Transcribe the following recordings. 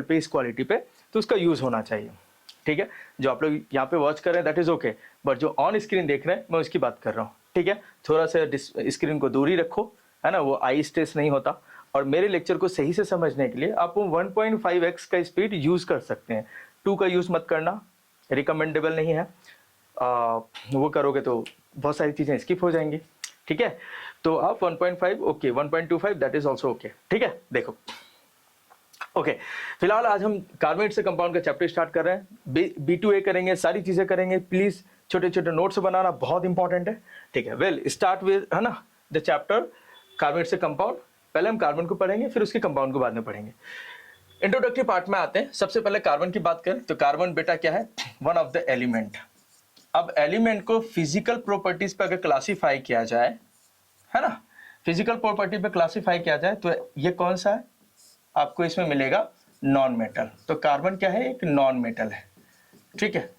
पे, इस क्वालिटी पे, तो उसका यूज़ होना चाहिए। ठीक है, जो आप लोग यहाँ पे वॉच कर रहे हैं दैट इज़ ओके, बट जो ऑन स्क्रीन देख रहे हैं मैं उसकी बात कर रहा हूँ। ठीक है, थोड़ा सा स्क्रीन को दूरी रखो, है ना, वो आई स्ट्रेस नहीं होता। और मेरे लेक्चर को सही से समझने के लिए आप 1.5x का स्पीड यूज़ कर सकते हैं, 2 का यूज़ मत करना, रिकमेंडेबल नहीं है। वो करोगे तो बहुत सारी चीज़ें स्किप हो जाएंगी। ठीक है, तो आप 1.5 okay, 1.25 that is also okay. ठीक है, देखो ओके फिलहाल आज हम कार्बोनेट से कंपाउंड का चैप्टर स्टार्ट कर रहे हैं, B2A करेंगे, सारी चीज़ें करेंगे। प्लीज़ छोटे छोटे नोट्स बनाना बहुत इंपॉर्टेंट है। ठीक है, वेल स्टार्ट विद, है ना, द चैप्टर कार्बोनेट से कंपाउंड। पहले हम कार्बन को पढ़ेंगे, फिर उसके कंपाउंड को बाद में पढ़ेंगे। इंट्रोडक्टरी पार्ट में आते हैं। सबसे पहले कार्बन की बात करें तो कार्बन बेटा क्या है, वन ऑफ द एलिमेंट। अब एलिमेंट को फिजिकल प्रॉपर्टीज पे अगर क्लासीफाई किया जाए, है ना, फिजिकल प्रॉपर्टी पे क्लासीफाई किया जाए तो ये कौन सा है, आपको इसमें मिलेगा नॉन मेटल। तो कार्बन क्या है, एक नॉन मेटल है। ठीक है,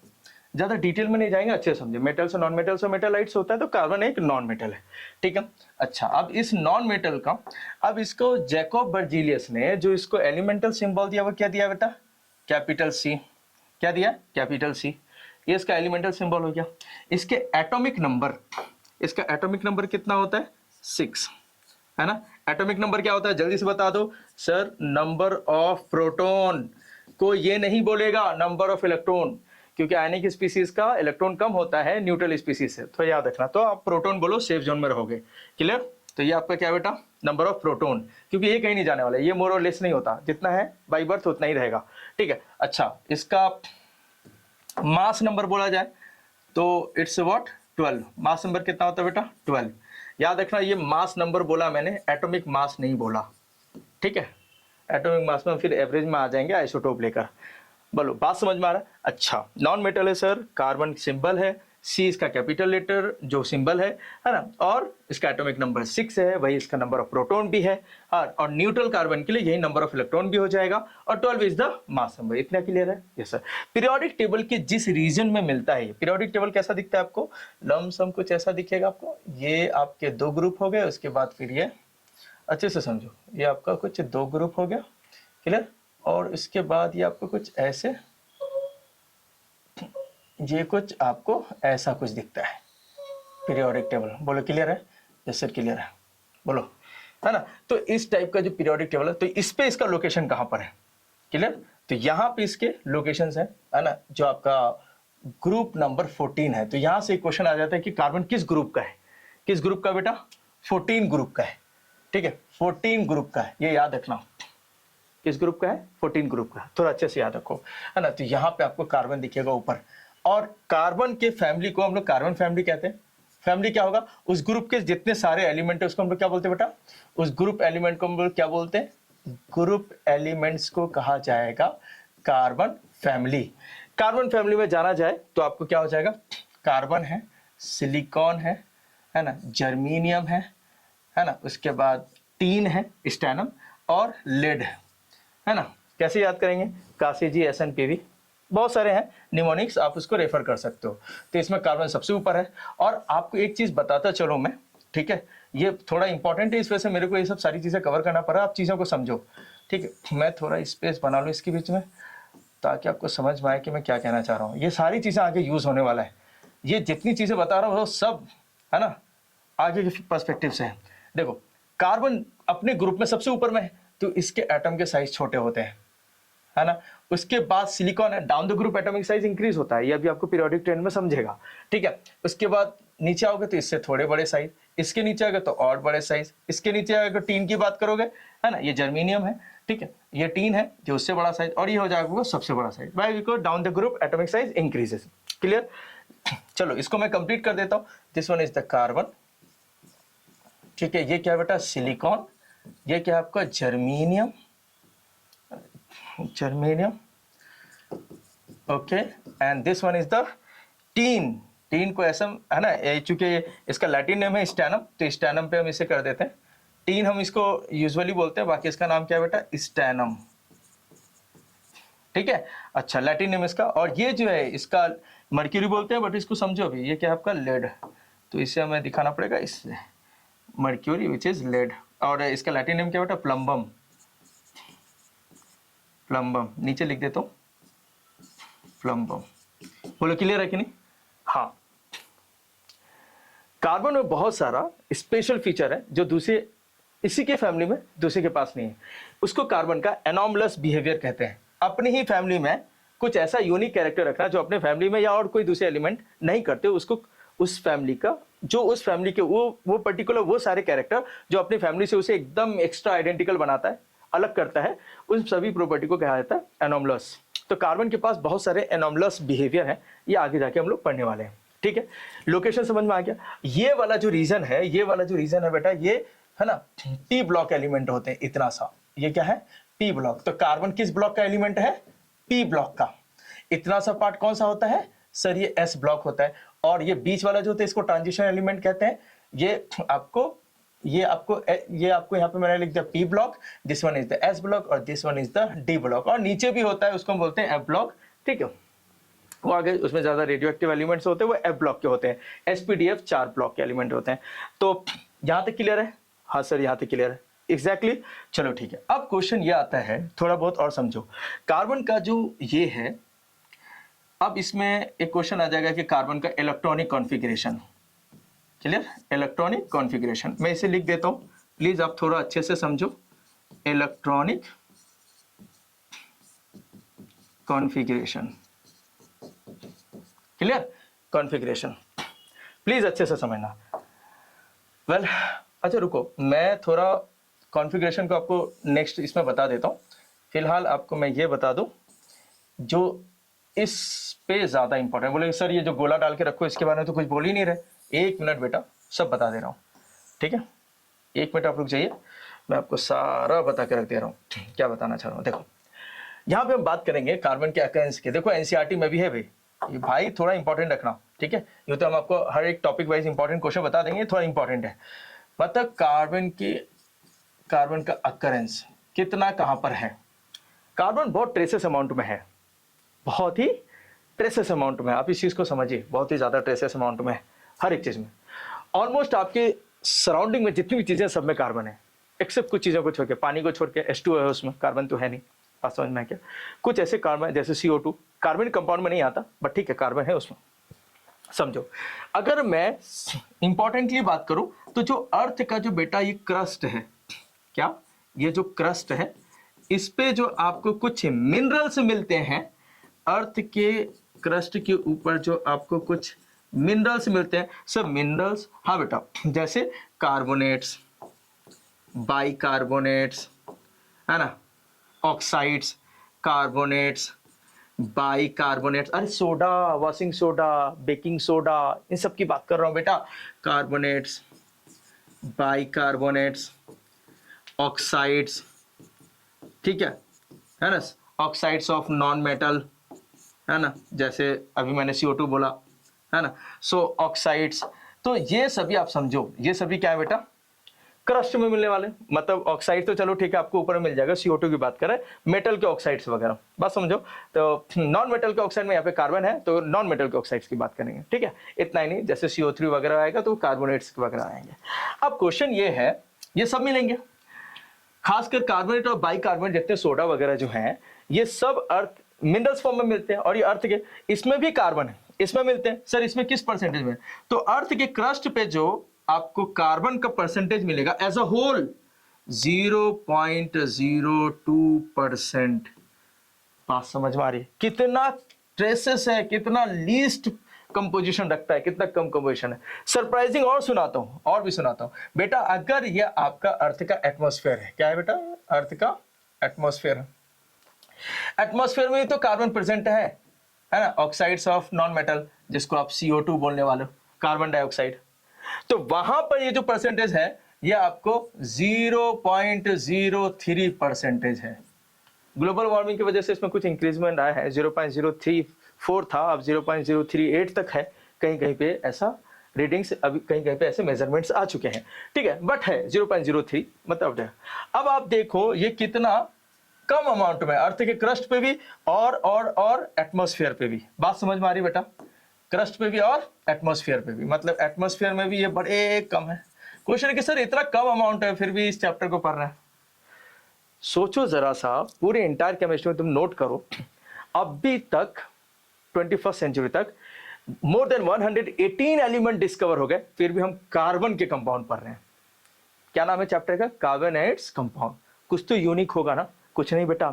ज्यादा डिटेल में नहीं जाएंगे, अच्छे समझे। मेटल्स और नॉन मेटल्स और मेटालाइट्स होता है, तो कार्बन एक नॉन मेटल है। ठीक है, अच्छा, अब इस नॉन मेटल का, अब इसको जैकोब बर्जीलियस ने जो इसको एलिमेंटल सिंबल दिया वो क्या दिया बेटा, कैपिटल सी। क्या दिया, कैपिटल सी। ये इसका एलिमेंटल सिंबल हो गया। इसके एटॉमिक नंबर, इसका एटॉमिक नंबर कितना होता है, 6, है ना। एटॉमिक नंबर क्या होता है, जल्दी से बता दो सर। नंबर ऑफ प्रोटॉन को ये नहीं बोलेगा नंबर ऑफ इलेक्ट्रॉन, क्योंकि आयनिक स्पीसीज का इलेक्ट्रॉन कम होता है न्यूट्रल स्पीसीज से, तो याद रखना। तो आप प्रोटॉन बोलो, सेफ जोन में रहोगे। क्लियर, तो ये आपका क्या बेटा, नंबर ऑफ प्रोटॉन, क्योंकि ये कहीं नहीं जाने वाला है, ये मोर और लेस नहीं होता, जितना है बाई बर्थ उतना ही रहेगा। ठीक है, अच्छा, इसका मास नंबर बोला जाए तो इट्स व्हाट, 12। मास नंबर कितना होता है बेटा, 12। याद रखना, ये मास नंबर बोला मैंने, एटॉमिक मास नहीं बोला। ठीक है, एटॉमिक मास में फिर एवरेज में आ जाएंगे आइसोटोप लेकर। बोलो, बात समझ में आ रहा है। अच्छा, नॉन मेटल है सर, कार्बन सिंबल है, सी इसका कैपिटल लेटर जो सिंबल है ना, और इसका एटॉमिक नंबर 6 है, वही इसका नंबर ऑफ प्रोटॉन भी है। और न्यूट्रल कार्बन के लिए यही नंबर ऑफ इलेक्ट्रॉन भी हो जाएगा, और 12 इज द मास नंबर। इतना क्लियर है, यस सर। पीरियोडिक टेबल के जिस रीजन में मिलता है, पीरियोडिक टेबल कैसा दिखता है आपको, लमसम कुछ ऐसा दिखेगा आपको। ये आपके 2 ग्रुप हो गए, उसके बाद फिर ये अच्छे से समझो, ये आपका कुछ 2 ग्रुप हो गया, क्लियर। और इसके बाद ये आपको कुछ ऐसे, ये कुछ आपको ऐसा कुछ दिखता है पीरियोडिक टेबल। बोलो क्लियर है, यस सर क्लियर है, बोलो, है ना। तो इस टाइप का जो पीरियोडिक टेबल है, तो इस पे इसका लोकेशन कहां पर है, क्लियर। तो यहाँ पे इसके लोकेशंस है ना, जो आपका ग्रुप नंबर 14 है। तो यहां से क्वेश्चन आ जाता है कि कार्बन किस ग्रुप का है, किस ग्रुप का बेटा, 14 ग्रुप का है। ठीक है, 14 ग्रुप का है, ये याद रखना, किस ग्रुप का है, 14 ग्रुप का। थोड़ा अच्छे से याद रखो, है ना। तो यहाँ पे आपको कार्बन दिखेगा ऊपर, और कार्बन के फैमिली को हम लोग कार्बन फैमिली कहते हैं। फैमिली क्या होगा, उस ग्रुप के जितने सारे एलिमेंट है उसको हम लोग क्या बोलते हैं बेटा, उस ग्रुप एलिमेंट को हम लोग क्या बोलते हैं, ग्रुप एलिमेंट्स को कहा जाएगा कार्बन फैमिली। कार्बन फैमिली में जाना जाए तो आपको क्या हो जाएगा, कार्बन है, सिलिकॉन है ना, जर्मीनियम है ना, उसके बाद टीन है, स्टैनम, और लेड है ना। कैसे याद करेंगे, काशी जी, SNPV, बहुत सारे हैं निमोनिक्स, आप उसको रेफर कर सकते हो। तो इसमें कार्बन सबसे ऊपर है। और आपको एक चीज बताता चलो मैं, ठीक है, ये थोड़ा इंपॉर्टेंट है, इस वजह से मेरे को ये सब सारी चीजें कवर करना पड़ा, आप चीजों को समझो। ठीक है, मैं थोड़ा स्पेस बना लूँ इसके बीच में, ताकि आपको समझ में आए कि मैं क्या कहना चाह रहा हूँ। ये सारी चीजें आगे यूज होने वाला है, ये जितनी चीजें बता रहा हूँ वो सब, है ना, आगे के पर्सपेक्टिव से है। देखो, कार्बन अपने ग्रुप में सबसे ऊपर में है, तो इसके एटम के साइज छोटे होते हैं, है ना। उसके बाद सिलिकॉन है, down the group atomic size increase होता है, ये अभी आपको पीरियोडिक टेबल में समझेगा। ठीक है, उसके बाद नीचे आओगे तो इससे थोड़े बड़े साइज, इसके नीचे आओगे तो और बड़े साइज, इसके नीचे अगर टीन की बात करोगे, है ना, ये जर्मीनियम है, ठीक है, ये टीन है जो उससे बड़ा साइज, और ये हो जाएगा सबसे बड़ा size, by because down the group atomic size increases. Clear, चलो इसको मैं कंप्लीट कर देता हूं। This one is the carbon, ठीक है, ये क्या बेटा, सिलिकॉन, ये क्या आपका germanium, germanium, okay, and this one is the tin. Tin को ऐसा, है ना, चूंकि इसका लैटिन नेम है स्टैनम, तो स्टैनम पे हम इसे कर देते हैं टीन, हम इसको यूजुअली बोलते हैं, बाकी इसका नाम क्या है बेटा, स्टैनम। ठीक है, अच्छा, लैटिन नेम इसका। और ये जो है इसका मर्क्यूरी बोलते हैं, बट इसको समझो अभी, ये क्या है आपका लेड, तो इसे हमें दिखाना पड़ेगा इससे, मर्क्यूरी विच इज लेड। और इसका लैटिन नेम क्या बेटा, प्लम्बम, फ्लम्बम, नीचे लिख देता हूँ फ्लम्बम। बोलो क्लियर है कि नहीं? हाँ, कार्बन में बहुत सारा स्पेशल फीचर है जो दूसरे इसी के फैमिली में दूसरे के पास नहीं है। उसको कार्बन का एनॉमलस बिहेवियर कहते हैं। अपनी ही फैमिली में कुछ ऐसा यूनिक कैरेक्टर रखना जो अपने फैमिली में या और कोई दूसरे एलिमेंट नहीं करते, उसको उस फैमिली का जो उस फैमिली के वो पर्टिकुलर वो सारे कैरेक्टर जो अपनी फैमिली से उसे एकदम एक्स्ट्रा आइडेंटिकल बनाता है, अलग करता है, उन सभी प्रॉपर्टी को कहा जाता है एनॉमलस। तो कार्बन के पास बहुत सारे एनॉमलस बिहेवियर है, ये आगे जाके हम लोग पढ़ने वाले हैं। ठीक है, लोकेशन समझ में आ गया? ये वाला जो रीजन है, ये वाला जो रीजन है बेटा, ये है ना पी ब्लॉक एलिमेंट होते हैं इतना सा। ये क्या है? P block. तो कार्बन किस ब्लॉक का एलिमेंट है? पी ब्लॉक का। इतना सा पार्ट कौन सा होता है सर? ये एस ब्लॉक होता है। और ये बीच वाला जो होता है इसको ट्रांजिशन एलिमेंट कहते हैं। ये आपको यहाँ पे मैंने लिख दिया P block, this one is the S block और this one is the D block. और नीचे भी होता है, उसको हम बोलते हैं एफ ब्लॉक। ठीक है, वो आगे उसमें ज्यादा रेडियो एक्टिव एलिमेंट्स होते हैं, वो एफ ब्लॉक के होते हैं। एसपीडीएफ 4 ब्लॉक के एलिमेंट होते हैं। तो यहां तक क्लियर है? हाँ सर, यहां तक क्लियर है। एग्जैक्टली चलो ठीक है। अब क्वेश्चन ये आता है, थोड़ा बहुत और समझो। कार्बन का जो ये है, अब इसमें एक क्वेश्चन आ जाएगा कि कार्बन का electronic configuration. Clear? Electronic configuration मैं इसे लिख देता हूं, प्लीज आप थोड़ा अच्छे से समझो। Electronic configuration, clear? Configuration please अच्छे से समझना। वेल अच्छा रुको, मैं थोड़ा कॉन्फ़िगरेशन को आपको नेक्स्ट इसमें बता देता हूँ। फिलहाल आपको मैं ये बता दूं जो इस पे ज्यादा इंपॉर्टेंट। बोले सर ये जो गोला डाल के रखो इसके बारे में तो कुछ बोल ही नहीं रहे। 1 मिनट बेटा, सब बता दे रहा हूँ। ठीक है, 1 मिनट आप रुक जाइए, मैं आपको सारा बता के रख दे रहा हूँ क्या बताना चाह रहा हूँ। देखो यहाँ पे हम बात करेंगे कार्बन के अकरेंस के। देखो एनसीईआरटी में भी है भाई, ये भाई थोड़ा इंपॉर्टेंट रखना। ठीक है, ये तो हम आपको हर एक टॉपिक वाइज इंपॉर्टेंट क्वेश्चन बता देंगे, थोड़ा इंपॉर्टेंट है। मतलब कार्बन का अकरेंस कितना कहां पर है। कार्बन बहुत ट्रेसेस अमाउंट में है, बहुत ही ट्रेसेस अमाउंट में। आप इस चीज को समझिए, बहुत ही ज्यादा ट्रेसेस अमाउंट में है हर एक चीज में। ऑलमोस्ट आपके सराउंडिंग में जितनी भी चीजें सब में कार्बन है, एक्सेप्ट कुछ चीजों को छोड़ के। पानी को छोड़ के H2 है, उसमें कार्बन तो है नहीं। बात समझ में क्या? कुछ ऐसे कार्बन जैसे CO2 कार्बन कंपाउंड में नहीं आता, बट ठीक है कार्बन है उसमें, समझो। अगर मैं इंपॉर्टेंटली बात करूं तो जो अर्थ का जो बेटा ये क्रस्ट है, क्या ये जो क्रस्ट है, इस पे जो आपको कुछ मिनरल्स मिलते हैं, अर्थ के क्रस्ट के ऊपर जो आपको कुछ मिनरल्स मिलते हैं, सब मिनरल्स। हाँ बेटा, जैसे कार्बोनेट्स, बाइकार्बोनेट्स, है ना, ऑक्साइड्स, कार्बोनेट्स, बाइकार्बोनेट्स, अरे soda, washing soda, baking soda, इन सब की बात कर रहा हूं बेटा। कार्बोनेट्स, बाइकार्बोनेट्स, ऑक्साइड्स, ठीक है ना, ऑक्साइड्स ऑफ नॉन मेटल, है ना, जैसे अभी मैंने CO2 बोला, है ना। सो ऑक्साइड्स, तो ये सभी आप समझो, ये सभी क्या है बेटा, क्रस्ट में मिलने वाले। मतलब ऑक्साइड तो चलो ठीक है आपको ऊपर मिल जाएगा, CO2 की बात करें, मेटल के ऑक्साइड्स वगैरह, बात समझो। तो नॉन मेटल के ऑक्साइड में यहाँ पे कार्बन है, तो नॉन मेटल के ऑक्साइड्स की बात करेंगे। ठीक है, इतना ही नहीं, जैसे CO3 वगैरह आएगा तो कार्बोनेट्स वगैरह आएंगे। अब क्वेश्चन ये है, ये सब मिलेंगे, खासकर कार्बोनेट और बाइकार्बोनेट जितने सोडा वगैरह जो हैं, ये सब अर्थ मिनरल्स फॉर्म में मिलते हैं। और ये अर्थ के, इसमें भी कार्बन है, इसमें मिलते हैं। सर इसमें किस परसेंटेज में? तो अर्थ के क्रस्ट पे जो आपको कार्बन का परसेंटेज मिलेगा एज अ होल 0.02%। बात समझ में आ रही है? कितना ट्रेसेस है, कितना लीस्ट कंपोजिशन रखता है, कितना कम कंपोजिशन है। सरप्राइजिंग और सुनाता हूं, और भी सुनाता हूं बेटा। अगर ये आपका अर्थ का एटमॉस्फेयर है, क्या है बेटा, अर्थ का एटमॉस्फेयर है, एटमॉस्फेयर में तो कार्बन प्रेजेंट है ना, ऑक्साइड्स ऑफ नॉन मेटल, जिसको आप CO2 बोलने वाले हो, कार्बन डाइऑक्साइड। तो वहां पर ये जो परसेंटेज है, ये आपको 0.03% है। ग्लोबल वार्मिंग की वजह से इसमें कुछ इंक्रीजमेंट आया है, 0.034 था, अब 0.038 तक है। कहीं कहीं पे ऐसा रीडिंग्स, अभी कहीं कहीं पे ऐसे मेजरमेंट्स आ चुके हैं। ठीक है, बट है 0.03, मतलब। अब आप देखो ये कितना कम अमाउंट में, अर्थ के क्रस्ट पे भी और एटमॉस्फेयर पे भी। बात समझ में आ रही बेटा? क्रस्ट पे भी और एटमॉस्फेयर पे भी, मतलब एटमॉस्फेयर में भी ये बड़े कम है। क्वेश्चन है कि सर इतना कम अमाउंट है फिर भी इस चैप्टर को पढ़ रहे हैं। सोचो जरा सा, पूरे इंटायर केमिस्ट्री में तुम नोट करो, अभी तक 21st सेंचुरी तक मोर देन 118 एलिमेंट डिस्कवर हो गए, फिर भी हम कार्बन के कंपाउंड पढ़ रहे हैं। क्या नाम है चैप्टर का? Carbon and its compound. कुछ तो यूनिक होगा ना? कुछ नहीं बेटा,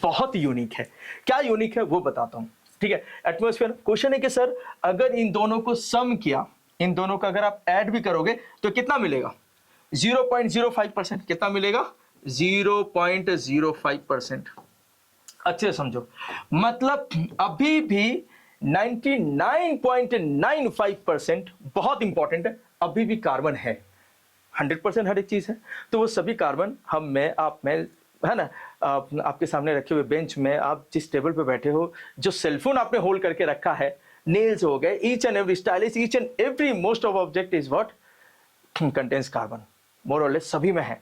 बहुत यूनिक है। क्या यूनिक है वो बताता हूं, ठीक है। एटमॉस्फेयर। क्वेश्चन है कि सर अगर इन दोनों को सम किया, इन दोनों का अगर आप ऐड भी करोगे तो कितना मिलेगा? 0.05%। कितना मिलेगा? 0.05%। अच्छे से समझो, मतलब अभी भी 99.95% बहुत इंपॉर्टेंट है, अभी भी कार्बन है। 100% हर एक चीज है, तो वो सभी कार्बन हम में, आप में, है ना, आपके सामने रखे हुए बेंच में, आप जिस टेबल पे बैठे हो, जो सेलफोन आपने होल्ड करके रखा है, नेल्स हो गए, each and every stylish, each and every most of object is what contains carbon, more or less सभी में है।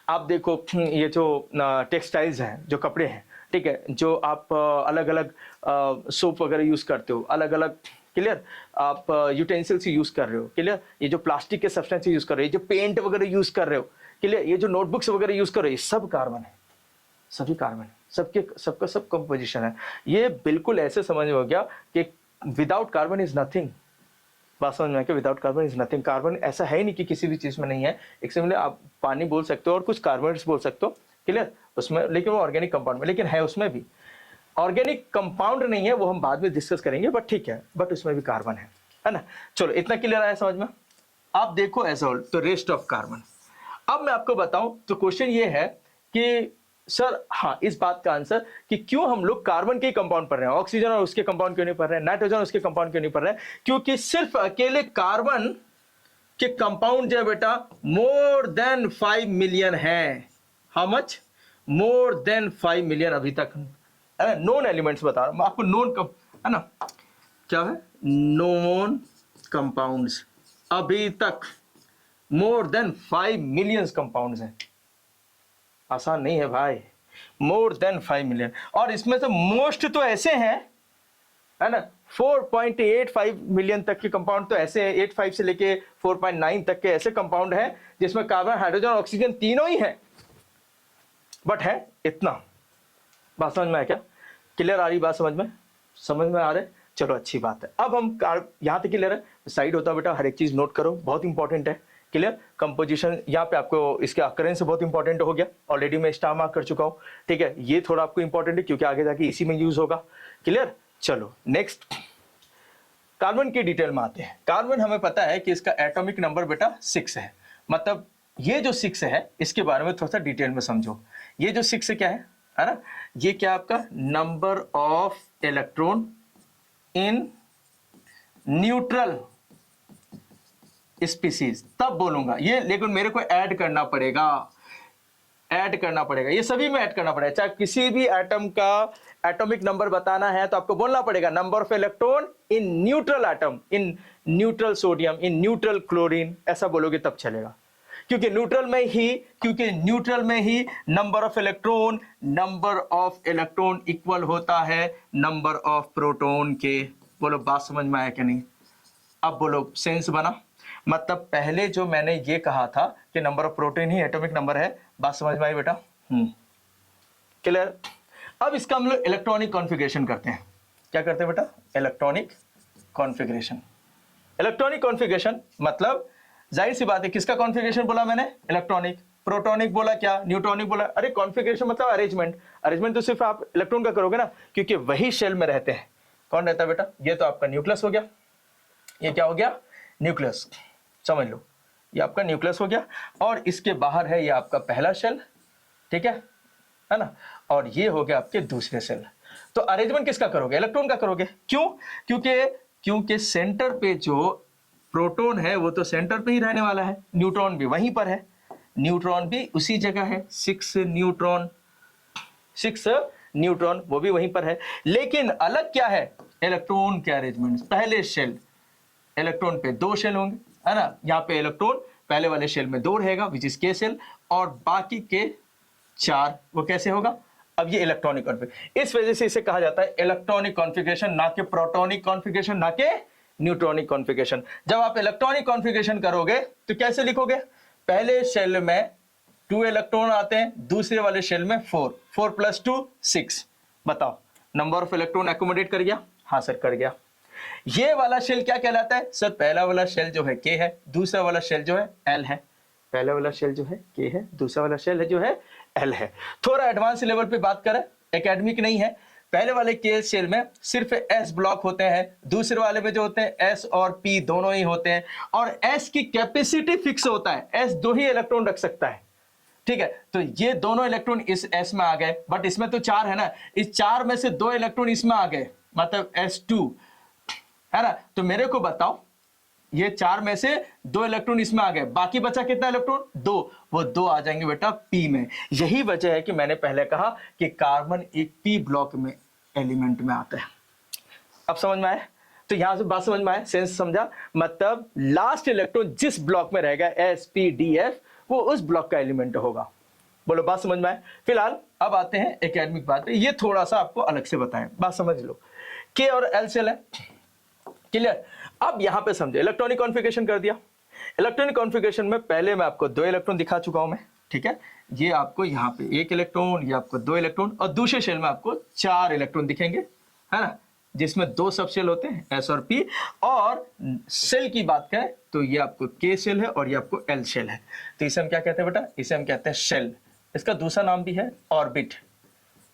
आप देखो ये जो टेक्सटाइल्स हैं, जो कपड़े हैं, ठीक है, जो आप अलग अलग सोप वगैरह यूज करते हो, अलग अलग, क्लियर, आप यूटेंसिल्स यूज कर रहे हो, क्लियर, ये जो प्लास्टिक के सब्सटेंस यूज कर रहे हो, जो पेंट वगैरह यूज कर रहे हो, क्लियर, ये जो नोटबुक्स वगैरह यूज कर रहे हो, ये सब कार्बन है, सभी कार्बन है, सबके सबका सब कंपोजिशन है। ये बिल्कुल ऐसे समझ हो गया कि विदाउट कार्बन इज नथिंग। बात समझ में आया कि without carbon is nothing. Carbon ऐसा है ही नहीं कि किसी भी चीज में नहीं है। एक सिमिलर आप पानी बोल सकते हो और कुछ कार्बोनेट्स बोल सकते हो, क्लियर, उसमें, लेकिन वो ऑर्गेनिक कंपाउंड में, लेकिन है उसमें भी। ऑर्गेनिक कंपाउंड नहीं है, वो हम बाद में डिस्कस करेंगे, बट ठीक है, बट उसमें भी कार्बन है ना। चलो इतना क्लियर आया समझ में। आप देखो एज ऑल तो रेस्ट ऑफ कार्बन। अब मैं आपको बताऊं तो क्वेश्चन ये है कि सर, हाँ, इस बात का आंसर कि क्यों हम लोग कार्बन के ही कंपाउंड पढ़ रहे हैं, ऑक्सीजन और उसके कंपाउंड क्यों नहीं पढ़ रहे हैं, नाइट्रोजन उसके कंपाउंड क्यों नहीं पढ़ रहे हैं? क्योंकि सिर्फ अकेले कार्बन के कंपाउंड जो है बेटा मोर देन 5 मिलियन है। How much? More than 5 million अभी तक है। नोन एलिमेंट्स बता रहा हूं आपको, नोन है ना, क्या है? नोन कंपाउंड्स अभी तक मोर देन 5 मिलियन कंपाउंड्स हैं। आसान नहीं है भाई, मोर देन 5 मिलियन। और इसमें से मोस्ट तो ऐसे हैं, है ना, 4.85 मिलियन तक के कंपाउंड तो ऐसे हैं, 85 से लेके 4.9 तक के ऐसे कंपाउंड हैं जिसमें कार्बन, हाइड्रोजन और ऑक्सीजन तीनों ही हैं, बट है इतना। बात समझ में आया क्या? क्लियर आ रही बात? समझ में आ रहा है? चलो अच्छी बात है। अब हम यहां तक क्लियर है। साइड होता बेटा, हर एक चीज नोट करो, बहुत इंपॉर्टेंट है, क्लियर। कंपोजिशन यहाँ पे आपको इसके अकरेंस बहुत इंपॉर्टेंट हो गया, ऑलरेडी मैं स्टार मार्क कर चुका हूं, ठीक है। ये थोड़ा आपको इंपॉर्टेंट है क्योंकि आगे जाके इसी में यूज होगा, क्लियर। चलो नेक्स्ट कार्बन की डिटेल में आते हैं। कार्बन हमें पता है कि इसका एटॉमिक नंबर बेटा 6 है, मतलब ये जो 6 है इसके बारे में थोड़ा सा डिटेल में समझो। ये जो 6 क्या है ना, ये क्या आपका number of electron in neutral species, तब बोलूंगा ये, लेकिन मेरे को ऐड करना पड़ेगा, ये सभी में ऐड करना पड़ेगा। चाहे किसी भी एटम का एटॉमिक नंबर बताना है तो आपको बोलना पड़ेगा number of electron in neutral atom, in neutral sodium, in neutral chlorine, ऐसा बोलोगे तब चलेगा। क्योंकि न्यूट्रल में ही नंबर ऑफ इलेक्ट्रॉन इक्वल होता है नंबर ऑफ प्रोटॉन के। बोलो बात समझ में आया कि नहीं? अब बोलो सेंस बना? मतलब पहले जो मैंने ये कहा था कि number of protein he atomic number है, बात समझ में आई बेटा? क्लियर। अब इसका हम लोग इलेक्ट्रॉनिक कॉन्फ़िगरेशन करते हैं। क्या करते हैं बेटा? इलेक्ट्रॉनिक कॉन्फ़िगरेशन मतलब जाहिर सी बात है, किसका कॉन्फ़िगरेशन बोला मैंने? इलेक्ट्रॉनिक। प्रोटॉनिक बोला क्या? न्यूट्रॉनिक बोला। अरे कॉन्फ़िगरेशन मतलब अरेंजमेंट तो सिर्फ आप इलेक्ट्रॉन का करोगे ना, क्योंकि वही शेल में रहते हैं। कौन रहता है बेटा? ये तो आपका न्यूक्लियस हो गया। ये क्या हो गया? न्यूक्लियस। समझ लो, ये आपका न्यूक्लियस हो गया, और इसके बाहर है ये आपका पहला शेल, ठीक है ना, और ये हो गया आपके दूसरे शेल। तो अरेंजमेंट किसका करोगे? इलेक्ट्रॉन का करोगे। क्यों? क्योंकि सेंटर पे जो प्रोटॉन है वो तो सेंटर पे ही रहने वाला है, न्यूट्रॉन भी वहीं पर है, न्यूट्रॉन भी उसी जगह है, 6 न्यूट्रॉन वो भी वहीं पर है। लेकिन अलग क्या है? इलेक्ट्रॉन के अरेंजमेंट। पहले शेल, इलेक्ट्रॉन पे 2 शेल होंगे, है ना, यहाँ पे इलेक्ट्रॉन पहले वाले शेल में 2 रहेगा विच इज के शेल, और बाकी के 4 वो कैसे होगा? अब ये इलेक्ट्रॉनिक कॉन्फ़िगरेशन, इस वजह से इसे कहा जाता है इलेक्ट्रॉनिक कॉन्फ़िगरेशन, ना कि प्रोटॉनिक कॉन्फ़िगरेशन, ना कि न्यूट्रॉनिक कॉन्फ़िगरेशन। जब आप इलेक्ट्रॉनिक कॉन्फ़िगरेशन करोगे तो कैसे लिखोगे? पहले शेल में 2 इलेक्ट्रॉन आते हैं, दूसरे वाले शेल में 4, 4 + 2 6। बताओ नंबर ऑफ इलेक्ट्रॉन एकोमोडेट कर गया? हाँ सर कर गया। ये वाला शेल क्या कहलाता है सर? पहला वाला शेल जो है K है, दूसरा वाला शेल जो है L है। पहला वाला शेल जो है K है, दूसरा वाला शेल है जो है L है। थोड़ा एडवांस लेवल पे बात करें, एकेडमिक नहीं है। पहले वाले K शेल में सिर्फ S ब्लॉक होते हैं, दूसरे वाले में जो होते हैं S और P दोनों ही होते हैं, और S की कैपेसिटी फिक्स होता है, S 2 ही इलेक्ट्रॉन रख सकता है। ठीक है, तो ये दोनों इलेक्ट्रॉन इस S में आ गए, बट इसमें तो 4 है ना, इस 4 में से 2 इलेक्ट्रॉन इसमें आ गए, मतलब S2 है ना। तो मेरे को बताओ, ये 4 में से 2 इलेक्ट्रॉन इसमें आ गए, बाकी बचा कितना इलेक्ट्रॉन? 2। वो 2 आ जाएंगे बेटा P में। यही वजह है कि मैंने पहले कहा कि कार्बन एक P ब्लॉक में एलिमेंट में आता है। अब समझ में आया? तो यहां से बात समझ में आया, सेंस समझा? मतलब लास्ट इलेक्ट्रॉन जिस ब्लॉक में रहेगा SPDF, वो उस ब्लॉक का एलिमेंट होगा। बोलो बात समझ में आए? फिलहाल अब आते हैं एकेडमिक बात, ये थोड़ा सा आपको अलग से बताएं, बात समझ लो। K और L शेल है, क्लियर? अब यहां पे समझे, इलेक्ट्रॉनिक कॉन्फ़िगरेशन कर दिया। इलेक्ट्रॉनिक कॉन्फ़िगरेशन में पहले मैं आपको 2 इलेक्ट्रॉन दिखा चुका हूं मैं, ठीक है। ये आपको यहाँ पे 1 इलेक्ट्रॉन, ये आपको 2 इलेक्ट्रॉन, और दूसरे शेल में आपको 4 इलेक्ट्रॉन दिखेंगे, है ना, जिसमें 2 सब शेल होते हैं S और P। और शेल की बात करें तो ये आपको K शेल है और ये आपको L शेल है। तो इसे हम क्या कहते हैं बेटा? इसे हम कहते हैं शेल। इसका दूसरा नाम भी है ऑर्बिट,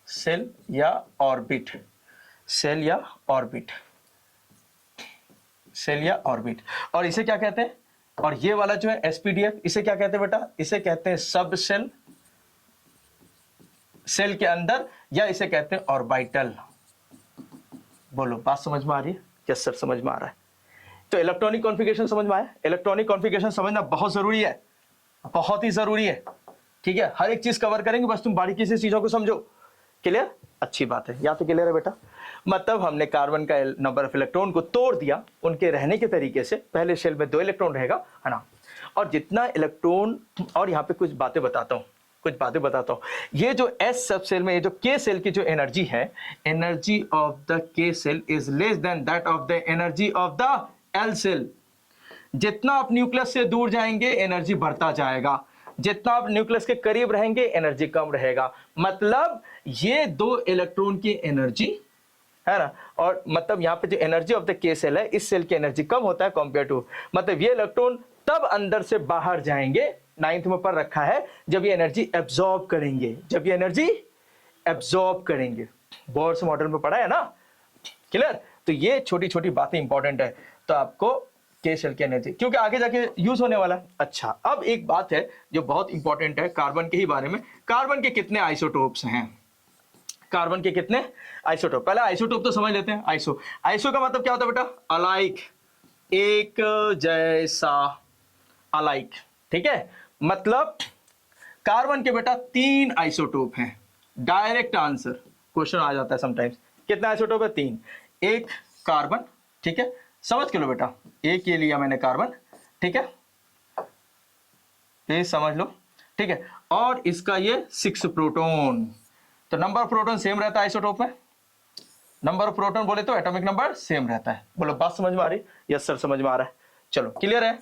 शेल या ऑर्बिट, शेल या ऑर्बिट, शेल या ऑर्बिट। और इसे क्या कहते हैं? और ये वाला जो है SPDF, इसे क्या कहते हैं बेटा? इसे कहते हैं सब शेल, शेल के अंदर, या इसे कहते हैं ऑर्बिटल। बोलो बात समझ में आ रही है? यस सर समझ में आ रहा है। तो इलेक्ट्रॉनिक कॉन्फ़िगरेशन समझ में आया? इलेक्ट्रॉनिक कॉन्फ़िगरेशन समझना बहुत जरूरी है, बहुत ही जरूरी है, ठीक है। हर एक चीज कवर करेंगे, बस तुम बारीकी से चीजों को समझो। क्लियर? अच्छी बात है, या तो क्लियर है बेटा? मतलब हमने कार्बन का नंबर ऑफ इलेक्ट्रॉन को तोड़ दिया उनके रहने के तरीके से। पहले शेल में 2 इलेक्ट्रॉन रहेगा, है ना, और जितना इलेक्ट्रॉन, और यहाँ पे कुछ बातें बताता हूँ, ये जो S सब सेल में, ये जो K सेल की जो एनर्जी है, energy of the K shell is less than that of the energy of the L shell. जितना आप न्यूक्लियस से दूर जाएंगे एनर्जी बढ़ता जाएगा, जितना आप न्यूक्लियस के करीब रहेंगे एनर्जी कम रहेगा। मतलब ये 2 इलेक्ट्रॉन की एनर्जी, है ना, और मतलब यहाँ पे जो energy of the K shell है, इस सेल की एनर्जी कम होता है कंपेयर टू, मतलब ये इलेक्ट्रॉन तब अंदर से बाहर जाएंगे, 9th में पर रखा है, जब ये एनर्जी एब्जॉर्ब करेंगे, जब ये एनर्जी एब्जॉर्ब करेंगे। बोर्स मॉडल में पढ़ा है ना, क्लियर? तो ये छोटी छोटी बातें इंपॉर्टेंट है, तो आपको K सेल की एनर्जी, क्योंकि आगे जाके यूज होने वाला है। अच्छा, अब एक बात है जो बहुत इंपॉर्टेंट है कार्बन के ही बारे में। कार्बन के कितने आइसोटोप्स हैं? कार्बन के कितने आइसोटोप? पहले आइसोटोप तो समझ लेते हैं। आइसो का मतलब क्या होता है बेटा? अलाइक, एक जैसा, अलाइक, ठीक है। मतलब कार्बन के बेटा 3 आइसोटोप हैं। डायरेक्ट आंसर, क्वेश्चन आ जाता है समटाइम्स। कितने आइसोटोप है? 3। एक कार्बन, ठीक है, समझ के लो बेटा, एक ये लिया मैंने कार्बन, ठीक है, ये समझ लो, ठीक है, और इसका ये 6 प्रोटॉन। तो नंबर ऑफ प्रोटॉन सेम रहता है आइसोटोप में, नंबर ऑफ प्रोटॉन बोले तो एटॉमिक नंबर सेम रहता है। बोलो बात समझ में आ रही? यस सर समझ में आ रहा है। चलो क्लियर है,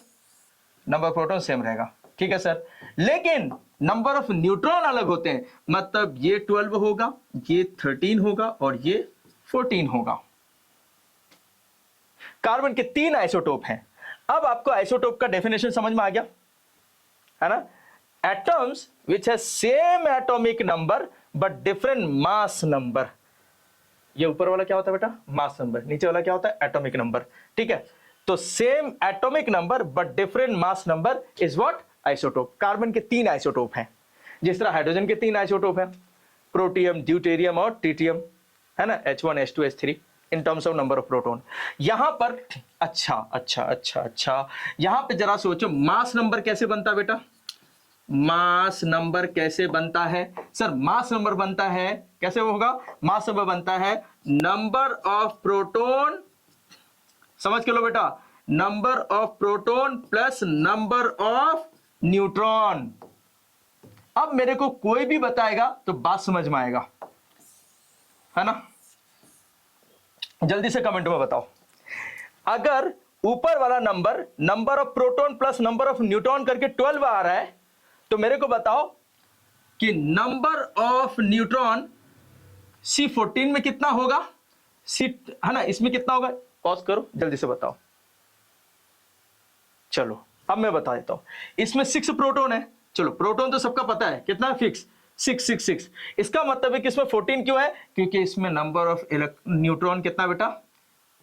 नंबर ऑफ प्रोटॉन सेम रहेगा, ठीक है सर। लेकिन नंबर ऑफ न्यूट्रॉन अलग होते हैं, मतलब ये 12 होगा, ये 13 होगा और ये 14 होगा। कार्बन के 3 आइसोटोप हैं। अब आपको आइसोटोप का डेफिनेशन समझ में आ गया, है ना? Atoms which have same atomic number but different mass number. ये ऊपर वाला क्या होता है बेटा? Mass number. नीचे वाला क्या होता है? एटॉमिक नंबर, ठीक है। तो same atomic number but different mass number is what? Isotope. Carbon के 3 आइसोटोप हैं, जिस तरह हाइड्रोजन के 3 आइसोटोप हैं, प्रोटियम, ड्यूटेरियम और ट्रिटियम, है ना, H1 H2 H3 in terms of number of proton. यहां पर अच्छा, यहां पे जरा सोचो, मास नंबर कैसे बनता है बेटा? मास नंबर कैसे बनता है सर? मास नंबर बनता है, कैसे होगा? मास नंबर बनता है नंबर ऑफ प्रोटॉन, समझ के लो बेटा, number of proton plus number of neutron. अब मेरे को कोई भी बताएगा तो बात समझ में आएगा, है ना? जल्दी से कमेंट में बताओ। अगर ऊपर वाला number, number of proton plus number of neutron करके 12 आ रहा है, तो मेरे को बताओ कि नंबर ऑफ न्यूट्रॉन C14 में कितना होगा, सी है ना, इसमें कितना होगा, पॉज करो जल्दी से बताओ। चलो अब मैं बता देता हूं। इसमें 6 प्रोटॉन है, चलो प्रोटॉन तो सबका पता है कितना, फिक्स 666। इसका मतलब है कि इसमें 14 क्यों है, क्योंकि इसमें नंबर ऑफ न्यूट्रॉन कितना बेटा,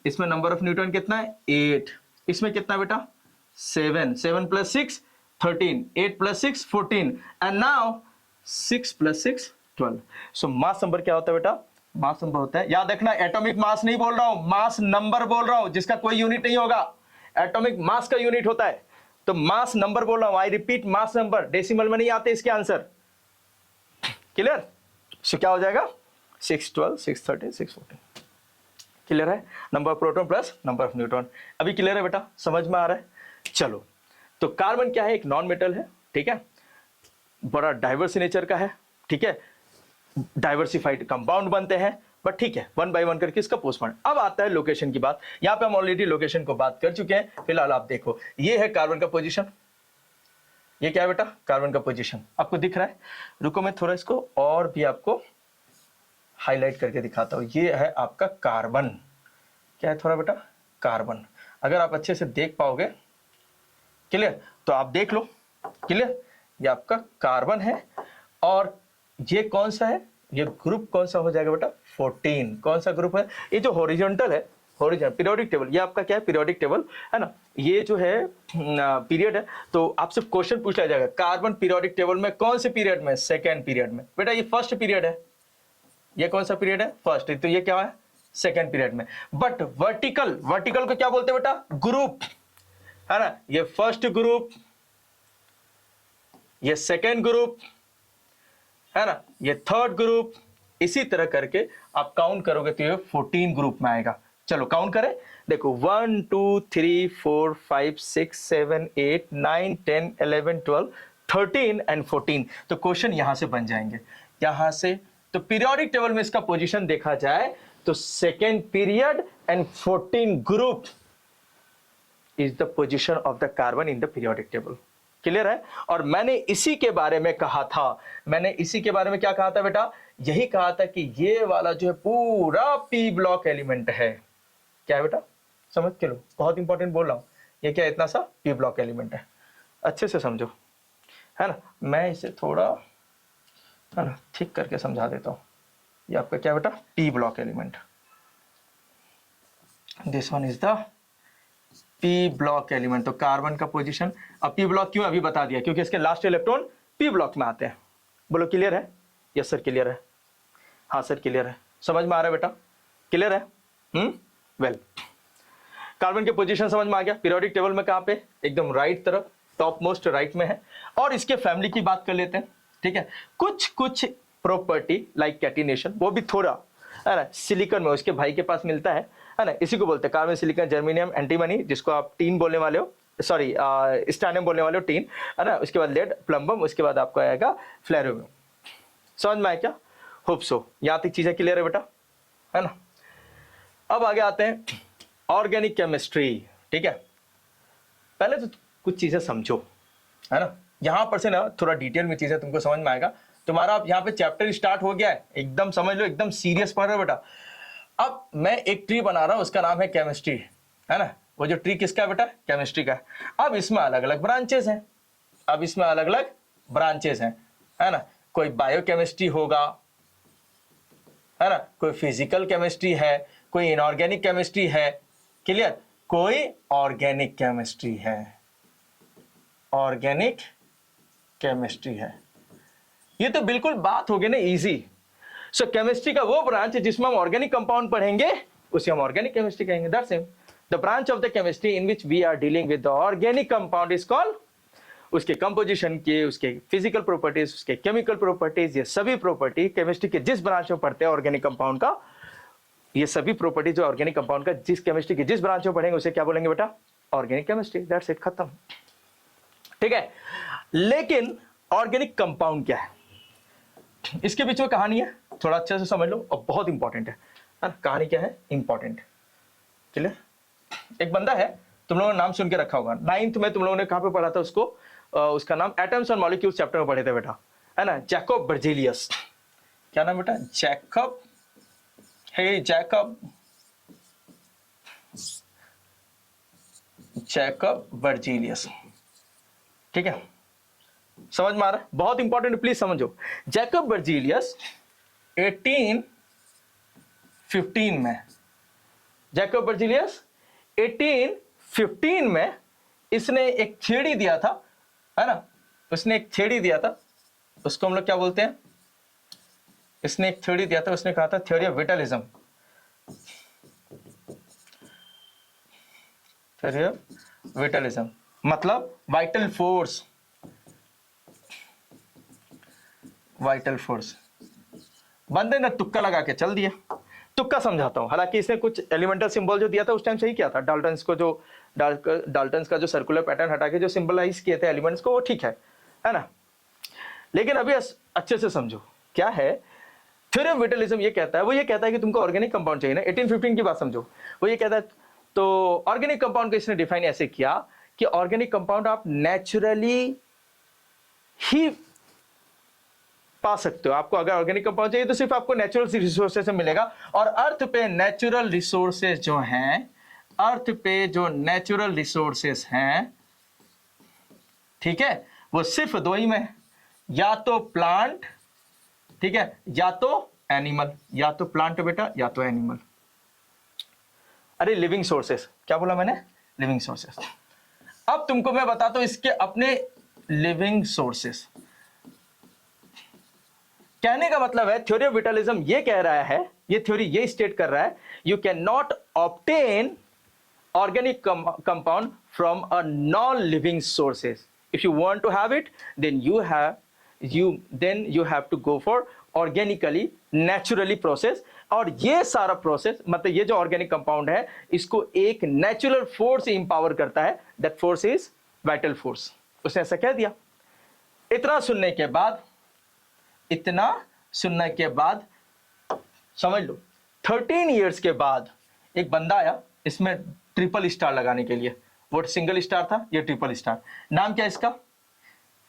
इसमें नंबर ऑफ न्यूट्रॉन कितना है 8, इसमें कितना बेटा 7, 7 + 6 13, 8 + 6 14, and now 6 + 6 12। So mass number क्या होता है बेटा, मास नंबर होता है, याद रखना एटॉमिक मास नहीं बोल रहा हूं, मास नंबर बोल रहा हूं, जिसका कोई यूनिट नहीं होगा। एटॉमिक मास का यूनिट होता है, तो मास नंबर बोल रहा हूं, I repeat mass number, decimal में नहीं आते इसके आंसर। क्लियर, सो क्या हो जाएगा 6 12 6 13 6 14। क्लियर है, number of proton plus number of neutron. अभी क्लियर है बेटा, समझ में आ रहा है। चलो तो कार्बन क्या है, एक नॉन मेटल है, ठीक है, बड़ा डाइवर्स नेचर का है, ठीक है, डाइवर्सिफाइड कंपाउंड बनते हैं, बट ठीक है, 1 बाय 1 करके इसका पोस्टमार्टम। अब आता है लोकेशन की बात, यहां पे हम ऑलरेडी लोकेशन को बात कर चुके हैं। फिलहाल आप देखो, ये है कार्बन का पोजीशन, ये क्या है बेटा कार्बन का पोजीशन, आपको दिख रहा है। रुको मैं थोड़ा इसको और भी आपको हाईलाइट करके दिखाता हूं। ये है आपका कार्बन, क्या है थोड़ा बेटा कार्बन, अगर आप अच्छे से देख पाओगे, क्लियर, तो आप देख लो, क्लियर, ये आपका कार्बन है, और ये कौन सा है, ये ग्रुप कौन सा हो जाएगा बेटा 14, कौन सा ग्रुप है, ये जो हॉरिजॉन्टल है, हॉरिजॉन्टल पीरियोडिक टेबल, ये आपका क्या है पीरियोडिक टेबल है ना, ये जो है पीरियड है, तो आपसे क्वेश्चन पूछ लिया जाएगा कार्बन पीरियोडिक टेबल में कौन से पीरियड में, सेकेंड पीरियड में। बेटा ये फर्स्ट पीरियड है, ये कौन सा पीरियड है फर्स्ट, तो ये क्या है सेकेंड पीरियड में। बट वर्टिकल, वर्टिकल को क्या बोलते हैं बेटा ग्रुप, है ना, ये फर्स्ट ग्रुप, ये सेकेंड ग्रुप, है ना, ये थर्ड ग्रुप, इसी तरह करके आप काउंट करोगे तो ये 14 ग्रुप में आएगा। चलो काउंट करें, देखो 1 2 3 4 5 6 7 8 9 10 11 12 13 एंड 14। तो क्वेश्चन यहां से बन जाएंगे, यहां से। तो पीरियोडिक टेबल में इसका पोजीशन देखा जाए तो second period and 14 group is the position of the carbon in the periodic table. Clear है। और मैंने इसी के बारे में कहा था, मैंने इसी के बारे में क्या कहा था बेटा, यही कहा था कि ये वाला जो है पूरा पी ब्लॉक एलिमेंट है। क्या है बेटा समझ के लो, बहुत इंपॉर्टेंट बोल रहा हूं, ये क्या इतना सा पी ब्लॉक एलिमेंट है, अच्छे से समझो, है ना। मैं इसे थोड़ा है ना ठीक करके समझा देता हूं। ये आपका क्या बेटा P block element, this one is the P block element. तो कार्बन का पोजीशन, अब पी ब्लॉक क्यों अभी बता दिया, क्योंकि इसके लास्ट इलेक्ट्रॉन पी ब्लॉक में आते हैं। बोलो क्लियर है, यस सर क्लियर है, हाँ सर क्लियर है, समझ में आ रहा है बेटा, क्लियर है। वेल कार्बन के पोजीशन समझ में आ गया। पीरियोडिक टेबल में कहां पे, एकदम राइट तरफ, टॉप मोस्ट राइट में है। और इसके फैमिली की बात कर लेते हैं, ठीक है। कुछ कुछ प्रॉपर्टी लाइक कैटिनेशन, वो भी थोड़ा है ना सिलिकॉन में उसके भाई के पास मिलता है ना, इसी को बोलते हैं कार्बन सिलिकॉन जर्मेनियम एंटीमनी, जिसको आप टीन बोलने वाले हो, सॉरी स्टैनियम बोलने वाले हो टीन, है ना। उसके बाद लेड प्लम्बम, उसके बाद आपको आएगा फ्लेरोमियम। समझ में आया क्या, होप सो, यहाँ तक चीजें क्लियर है बेटा, है ना। अब आगे आते हैं ऑर्गेनिक केमिस्ट्री, ठीक है। पहले तो कुछ चीजें समझो, है ना, यहां पर से ना थोड़ा डिटेल में चीजें तुमको समझ में आएगा। तुम्हारा यहाँ पे चैप्टर स्टार्ट हो गया है, एकदम समझ लो, एकदम सीरियस पढ़ रहे हो बेटा। अब मैं एक ट्री बना रहा हूं, उसका नाम है केमिस्ट्री, है ना। वो जो ट्री किसका है बेटा, केमिस्ट्री का है। अब इसमें अलग अलग ब्रांचेस हैं, अब इसमें अलग अलग ब्रांचेस हैं, है ना। कोई बायोकेमिस्ट्री होगा, है ना, कोई फिजिकल केमिस्ट्री है, कोई इनऑर्गेनिक केमिस्ट्री है, क्लियर, कोई ऑर्गेनिक केमिस्ट्री है, ऑर्गेनिक केमिस्ट्री है। ये तो बिल्कुल बात हो गई ना इजी। सो केमिस्ट्री का वो ब्रांच जिसमें हम ऑर्गेनिक कंपाउंड पढ़ेंगे उसे हम ऑर्गेनिक केमिस्ट्री कहेंगे, that's it. The branch of the chemistry in which we are dealing with the organic compound is called, उसके कंपोजिशन के, उसके फिजिकल प्रॉपर्टीज, उसके केमिकल प्रॉपर्टीज, ये सभी प्रॉपर्टी केमिस्ट्री के जिस ब्रांच में पढ़ते हैं ऑर्गेनिक कंपाउंड का, ये सभी प्रॉपर्टी जो ऑर्गेनिक कंपाउंड का जिस केमिस्ट्री के जिस ब्रांच में पढ़ेंगे उसे क्या बोलेंगे बेटा, ऑर्गेनिक केमिस्ट्री, दैट्स इट, खत्म, ठीक है। लेकिन ऑर्गेनिक कंपाउंड क्या है, इसके बीच में कहानी है, थोड़ा अच्छे से समझ लो, और बहुत इंपॉर्टेंट है। कहानी क्या है, इंपॉर्टेंट, क्लियर। एक बंदा है, तुम लोगों ने नाम सुन के रखा होगा, 9th में तुम लोगों ने कहां पे पढ़ा था उसको, उसका नाम एटम्स और मॉलिक्यूल्स चैप्टर में पढ़े थे बेटा, है ना, जैकब बर्जीलियस। क्या नाम बेटा? जैकब, हे जैकब, जैकब बर्जीलियस। ठीक है, समझ में आ रहा है? बहुत इंपॉर्टेंट, प्लीज समझो। जैकब बर्जीलियस 1815 में, जैकब बर्जीलियस 1815 में इसने एक थ्योरी दिया था, है ना, उसने एक थ्योरी दिया था, उसको हम लोग क्या बोलते हैं, इसने एक थ्योरी दिया था, उसने कहा था थ्योरी ऑफ विटलिज्म। थ्योरी ऑफ विटलिज्म मतलब वाइटल फोर्स, वाइटल फोर्स। बंदे ने तुक्का लगा के चल दिया। तुक्का समझाता हूं, हालांकि इसने कुछ एलिमेंटल सिंबल जो दिया था उस टाइम सही किया था, डाल्टन्स को जो डाल्टन्स का जो सर्कुलर पैटर्न हटा के जो सिंबलाइज किए थे एलिमेंट्स को, वो ठीक है ना। लेकिन अभी अच्छे से समझो क्या है थ्योरी ऑफ विटलिज्म। ये कहता है, वो ये कहता है कि तुमको ऑर्गेनिक कंपाउंड चाहिए ना। 1815 की बात समझो, वो ये कहता है, तो ऑर्गेनिक कंपाउंड को इसने डिफाइन ऐसे किया कि ऑर्गेनिक कंपाउंड आप नेचुरली ही पा सकते हो। आपको अगर ऑर्गेनिक कंपाउंड चाहिए तो सिर्फ आपको नेचुरल रिसोर्सेज से मिलेगा, और अर्थ पे नेचुरल रिसोर्सेज जो हैं, अर्थ पे जो नेचुरल रिसोर्सेज हैं, ठीक है, वो सिर्फ दो ही में, या तो प्लांट, ठीक है, या तो एनिमल, या तो प्लांट बेटा या तो एनिमल। अरे लिविंग सोर्सेस, क्या बोला मैंने? Living sources. अब तुमको मैं बताता हूं इसके अपने लिविंग सोर्सेस। कहने का मतलब है थ्योरी ऑफ विटलिज्म ये कह रहा है, ये थ्योरी ये स्टेट कर रहा है, you can not obtain organic compound from a non-living sources. If you want to have it, then you have to go for organically, naturally process. और ये सारा प्रोसेस मतलब ये जो ऑर्गेनिक कंपाउंड है इसको एक नेचुरल फोर्स इंपावर करता है, that force is vital force. उसने ऐसा कह दिया। इतना सुनने के बाद समझ लो 13 इयर्स के बाद एक बंदा आया इसमें ट्रिपल स्टार लगाने के लिए। वो सिंगल स्टार था, ये ट्रिपल स्टार। नाम क्या है इसका?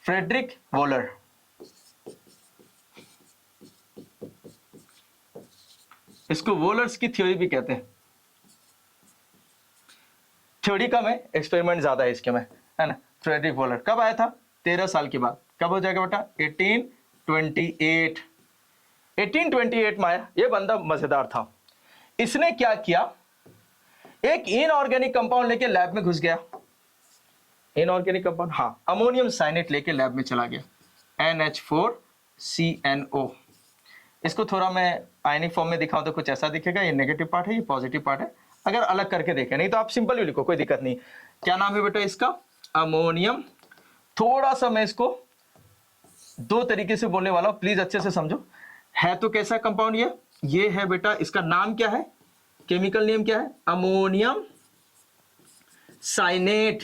Friedrich Wohler. इसको वॉलर्स की थ्योरी भी कहते हैं। थ्योरी कम है, एक्सपेरिमेंट ज्यादा है इसके में, है ना। फ्रेडरिक वॉलर कब आया था? 13 साल के बाद। कब हो जाएगा बेटा? 1828 में आया। ये बंदा मजेदार था। इसने क्या किया, एक इनऑर्गेनिक कंपाउंड लेके लैब में घुस गया। इनऑर्गेनिक कंपाउंड, हाँ, अमोनियम साइनेट लेके लैब में चला गया, NH4CNO। इसको थोड़ा मैं आयनिक फॉर्म में दिखाऊं तो कुछ ऐसा दिखेगा। ये नेगेटिव पार्ट है, ये पॉजिटिव पार्ट है। अगर अलग करके देखें, नहीं तो आप सिंपल भी लिखो, कोई दिक्कत नहीं। क्या नाम है बेटा इसका? अमोनियम। थोड़ा सा मैं इसको दो तरीके से बोलने वाला हूं, प्लीज अच्छे से समझो। है तो कैसा कंपाउंड ये है बेटा, इसका नाम क्या है, केमिकल नेम क्या है? Ammonium cyanate.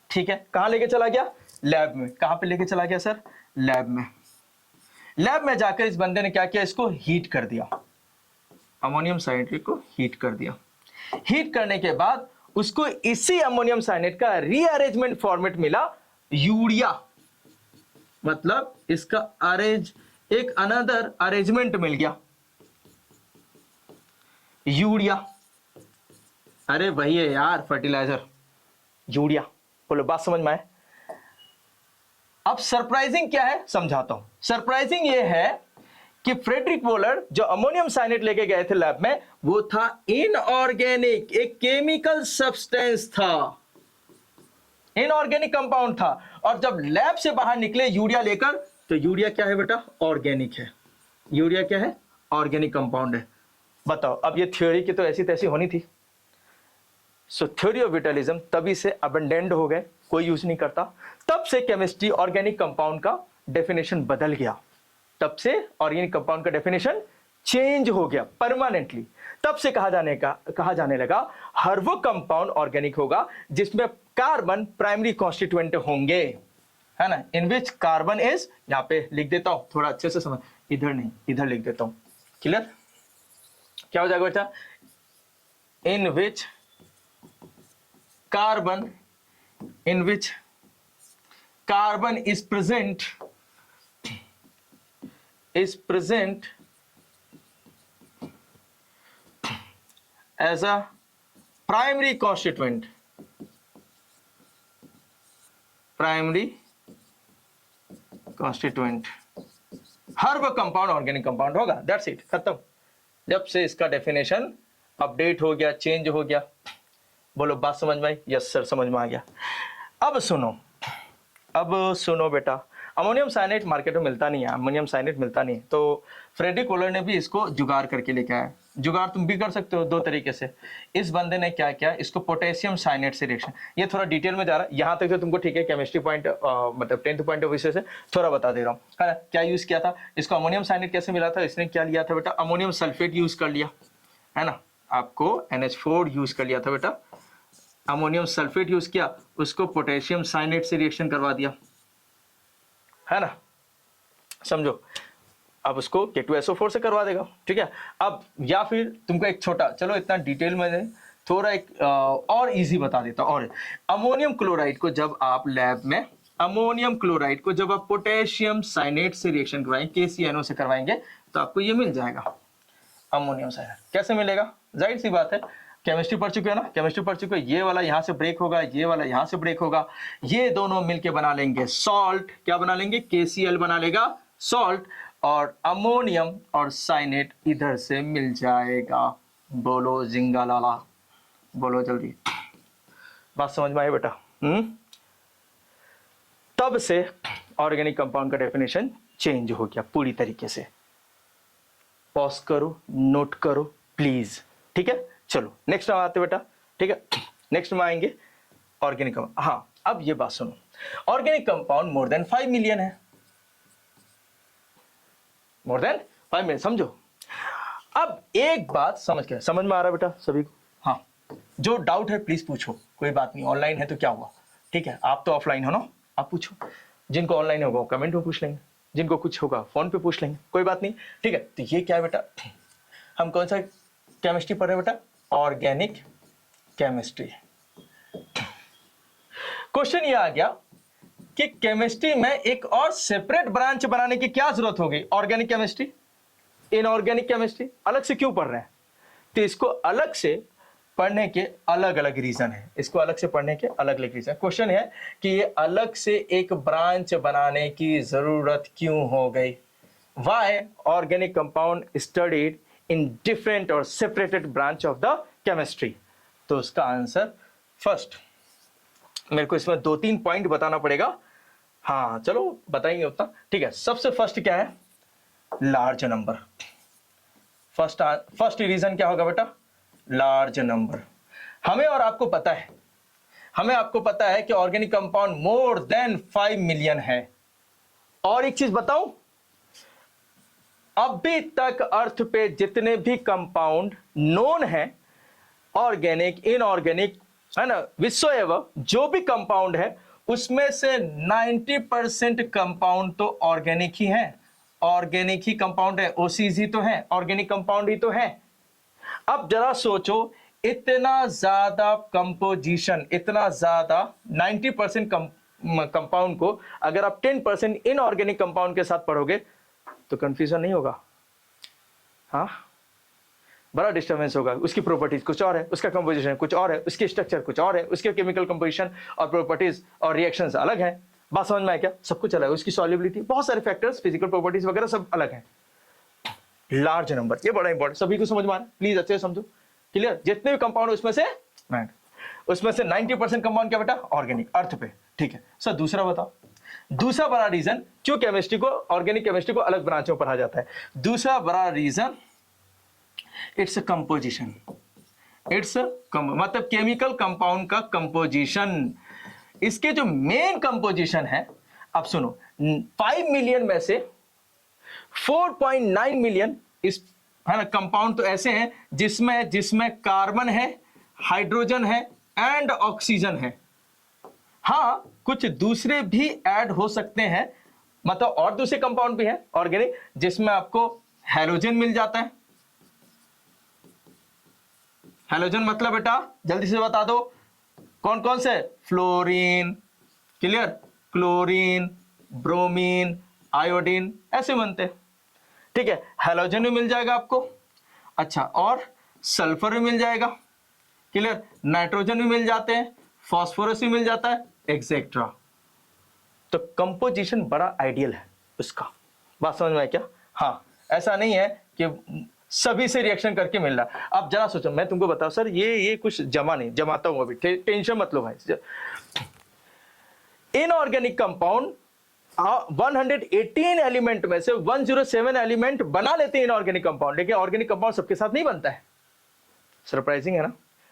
ठीक है, कहां लेके चला गया? लैब में। कहां पे लेके चला गया सर? लैब में। लैब में जाकर इस बंदे ने क्या किया, इसको हीट कर दिया, अमोनियम साइनेट को हीट कर दिया। हीट करने के बाद उसको इसी अमोनियम साइनेट का रीअरेंजमेंट फॉर्मेट मिला, यूरिया। मतलब इसका एक अनदर अरेंजमेंट मिल गया, यूरिया। अरे वही है यार, फर्टिलाइजर, यूरिया। बोलो बात समझ में आए? अब सरप्राइजिंग क्या है समझाता हूं। सरप्राइजिंग ये है कि फ्रेडरिक वॉलर जो अमोनियम साइनेट लेके गए थे लैब में, वो था इनऑर्गेनिक, एक केमिकल सब्सटेंस था, इनऑर्गेनिक कंपाउंड था। और जब लैब से बाहर निकले यूरिया लेकर, तो यूरिया क्या है बेटा? ऑर्गेनिक है। यूरिया क्या है? ऑर्गेनिक कंपाउंड है। बताओ, अब ये थ्योरी की तो ऐसी तैसी होनी थी। सो थ्योरी ऑफ विटलिज्म तभी से अबंडेंट हो गए, कोई यूज नहीं करता। तब से केमिस्ट्री ऑर्गेनिक कंपाउंड का डेफिनेशन बदल गया, तब से ऑर्गेनिक कंपाउंड का डेफिनेशन चेंज हो गया परमानेंटली। तब से कहा जाने लगा हर वो कंपाउंड ऑर्गेनिक होगा जिसमें कार्बन प्राइमरी कॉन्स्टिट्यूएंट होंगे, है ना, इन विच कार्बन इज, यहां पे लिख देता हूं थोड़ा अच्छे से समझ, इधर नहीं इधर लिख देता हूं, क्लियर? क्या हो जाएगा बेटा? In which carbon is present is present as a primary constituent, हर वो कंपाउंड ऑर्गेनिक कंपाउंड होगा, दैट्स इट, खत्म। जब से इसका डेफिनेशन अपडेट हो गया, चेंज हो गया, बोलो बात समझ में आई? यस सर, समझ में आ गया। अब सुनो बेटा, अमोनियम साइनेट मार्केट में मिलता नहीं है, अमोनियम साइनेट मिलता नहीं है, तो फ्रेडरिक ओलर ने भी इसको जुगाड़ करके लेके आया। जुगाड़ तुम भी कर सकते हो दो तरीके से। इस बंदे ने क्या किया, इसको पोटेशियम साइनेट से रिएक्शन, ये थोड़ा डिटेल में जा रहा है, यहाँ तक तो तुमको ठीक है, केमिस्ट्री पॉइंट मतलब 10th पॉइंट ऑफ व्यू से थोड़ा बता दे रहा हूँ, है ना। क्या यूज किया था इसको, अमोनियम साइनेट कैसे मिला था, इसने क्या लिया था बेटा, अमोनियम सल्फेट यूज कर लिया, है ना, आपको NH4 यूज कर लिया था बेटा, अमोनियम सल्फेट यूज किया, उसको पोटेशियम साइनेट से रिएक्शन करवा दिया, है ना, समझो। अब उसको K2SO4 से करवा देगा, ठीक है। अब या फिर तुमको एक छोटा, चलो इतना डिटेल में थोड़ा एक और इजी बता देता हूं। और अमोनियम क्लोराइड को जब आप लैब में, अमोनियम क्लोराइड को जब आप पोटेशियम साइनेट से रिएक्शन करवाएंगे, KCNO से करवाएंगे, तो आपको ये मिल जाएगा अमोनियम साइनेट। कैसे मिलेगा, जाहिर सी बात है, केमिस्ट्री पढ़ चुके हो ना, केमिस्ट्री पढ़ चुके हो, ये वाला यहां से ब्रेक होगा, ये वाला यहां से ब्रेक होगा, ये दोनों मिलके बना लेंगे सॉल्ट, क्या बना लेंगे, KCl बना लेगा सॉल्ट, और अमोनियम और साइनेट इधर से मिल जाएगा। बोलो जिंगालाला, बोलो जल्दी, बात समझ में आई बेटा? तब से ऑर्गेनिक कंपाउंड का डेफिनेशन चेंज हो गया पूरी तरीके से। पॉज करो, नोट करो प्लीज, ठीक है। चलो नेक्स्ट में आते बेटा, ठीक है, नेक्स्ट में आएंगे ऑर्गेनिक कंपाउंड। हाँ, अब ये बात सुनो, organic compound more than 5 million है, मोर देन 5 मिलियन, समझो। अब एक बात समझ में आ रहा है बेटा सभी को? हाँ, जो डाउट है प्लीज पूछो, कोई बात नहीं, ऑनलाइन है तो क्या हुआ, ठीक है, आप तो ऑफलाइन हो ना, आप पूछो, जिनको ऑनलाइन होगा कमेंट में पूछ लेंगे, जिनको कुछ होगा फोन पे पूछ लेंगे, कोई बात नहीं, ठीक है। तो ये क्या है बेटा, हम कौन सा केमिस्ट्री पढ़ रहे हैं बेटा, ऑर्गेनिक केमिस्ट्री। क्वेश्चन ये आ गया कि केमिस्ट्री में एक और सेपरेट ब्रांच बनाने की क्या जरूरत होगी, ऑर्गेनिक केमिस्ट्री, इनऑर्गेनिक केमिस्ट्री, अलग से क्यों पढ़ रहे हैं? तो इसको अलग से पढ़ने के अलग अलग रीजन है, इसको अलग से पढ़ने के अलग अलग रीजन। क्वेश्चन है कि ये अलग से एक ब्रांच बनाने की जरूरत क्यों हो गई, why organic compound studied in different और separated branch of the chemistry. तो उसका आंसर, फर्स्ट मेरे को इसमें 2-3 पॉइंट बताना पड़ेगा, हाँ चलो बताएंगे उतना, ठीक है। सबसे फर्स्ट क्या है, लार्ज नंबर। फर्स्ट रीजन क्या होगा बेटा, लार्ज नंबर। हमें और आपको पता है, हमें आपको पता है कि organic compound more than 5 million है। और एक चीज बताऊं, अभी तक अर्थ पे जितने भी कंपाउंड नोन है, ऑर्गेनिक इनऑर्गेनिक, है ना, विश्व जो भी कंपाउंड है उसमें से 90% कंपाउंड तो ऑर्गेनिक ही है, ऑर्गेनिक ही कंपाउंड है, ओसीज ही तो है, ऑर्गेनिक कंपाउंड ही तो है। अब जरा सोचो, इतना ज्यादा कंपोजिशन, इतना ज्यादा 90% कंपाउंड को अगर आप 10% इनऑर्गेनिक कंपाउंड के साथ पढ़ोगे तो कंफ्यूजन नहीं होगा? हाँ, बड़ा डिस्टर्बेंस होगा। उसकी प्रॉपर्टीज कुछ और है, उसका कंपोजिशन कुछ और है, उसकी स्ट्रक्चर कुछ और है, उसके केमिकल कंपोजिशन और प्रॉपर्टीज और रिएक्शंस अलग हैं। बात समझ में आया क्या? सब कुछ अलग है, उसकी सॉल्युबिलिटी, बहुत सारे फैक्टर्स, फिजिकल प्रॉपर्टीज वगैरह सब अलग हैं। लार्ज नंबर, ये बड़ा इंपॉर्टेंट, सभी को समझ में आ रहा है, प्लीज अच्छे से समझो, क्लियर। जितने भी कंपाउंड उसमें से 90% कंपाउंड क्या बेटा, ऑर्गेनिक, अर्थ पे, ठीक है। सर दूसरा बताओ, दूसरा बड़ा रीजन क्यों केमिस्ट्री को, ऑर्गेनिक केमिस्ट्री को अलग ब्रांचों में पढ़ा जाता है? दूसरा बड़ा रीजन, इट्स कंपोजिशन, मतलब केमिकल कंपाउंड का कंपोजिशन, इसके जो मेन कंपोजिशन है। अब सुनो, 5 मिलियन में से 4.9 मिलियन इस, है ना, कंपाउंड तो ऐसे हैं जिसमें कार्बन है, हाइड्रोजन है एंड ऑक्सीजन है। हाँ, कुछ दूसरे भी ऐड हो सकते हैं, मतलब और दूसरे कंपाउंड भी हैं ऑर्गेनिक, जिसमें आपको हैलोजन मिल जाता है। हैलोजन मतलब बेटा जल्दी से बता दो, कौन कौन से? Fluorine, clear, chlorine, bromine, iodine, ऐसे बनते हैं। ठीक है, हैलोजन भी मिल जाएगा आपको, अच्छा, और सल्फर भी मिल जाएगा, क्लियर, नाइट्रोजन भी मिल जाते हैं, फास्फोरस भी मिल जाता है, एक्सेट्रा। तो कंपोजिशन बड़ा आइडियल है उसका, बात समझ में आया क्या? हाँ, ऐसा नहीं है कि सभी से रिएक्शन करके मिल रहा है। अब जरा सोचो, मैं तुमको बताऊं सर ये कुछ जमा नहीं, जमाता हूं अभी, टेंशन मत लो भाई। इनऑर्गेनिक कंपाउंड 118 एलिमेंट में से 107 एलिमेंट बना लेते हैं इनऑर्गेनिक कंपाउंड, लेकिन ऑर्गेनिक कंपाउंड सबके साथ नहीं बनता है। सरप्राइजिंग है ना?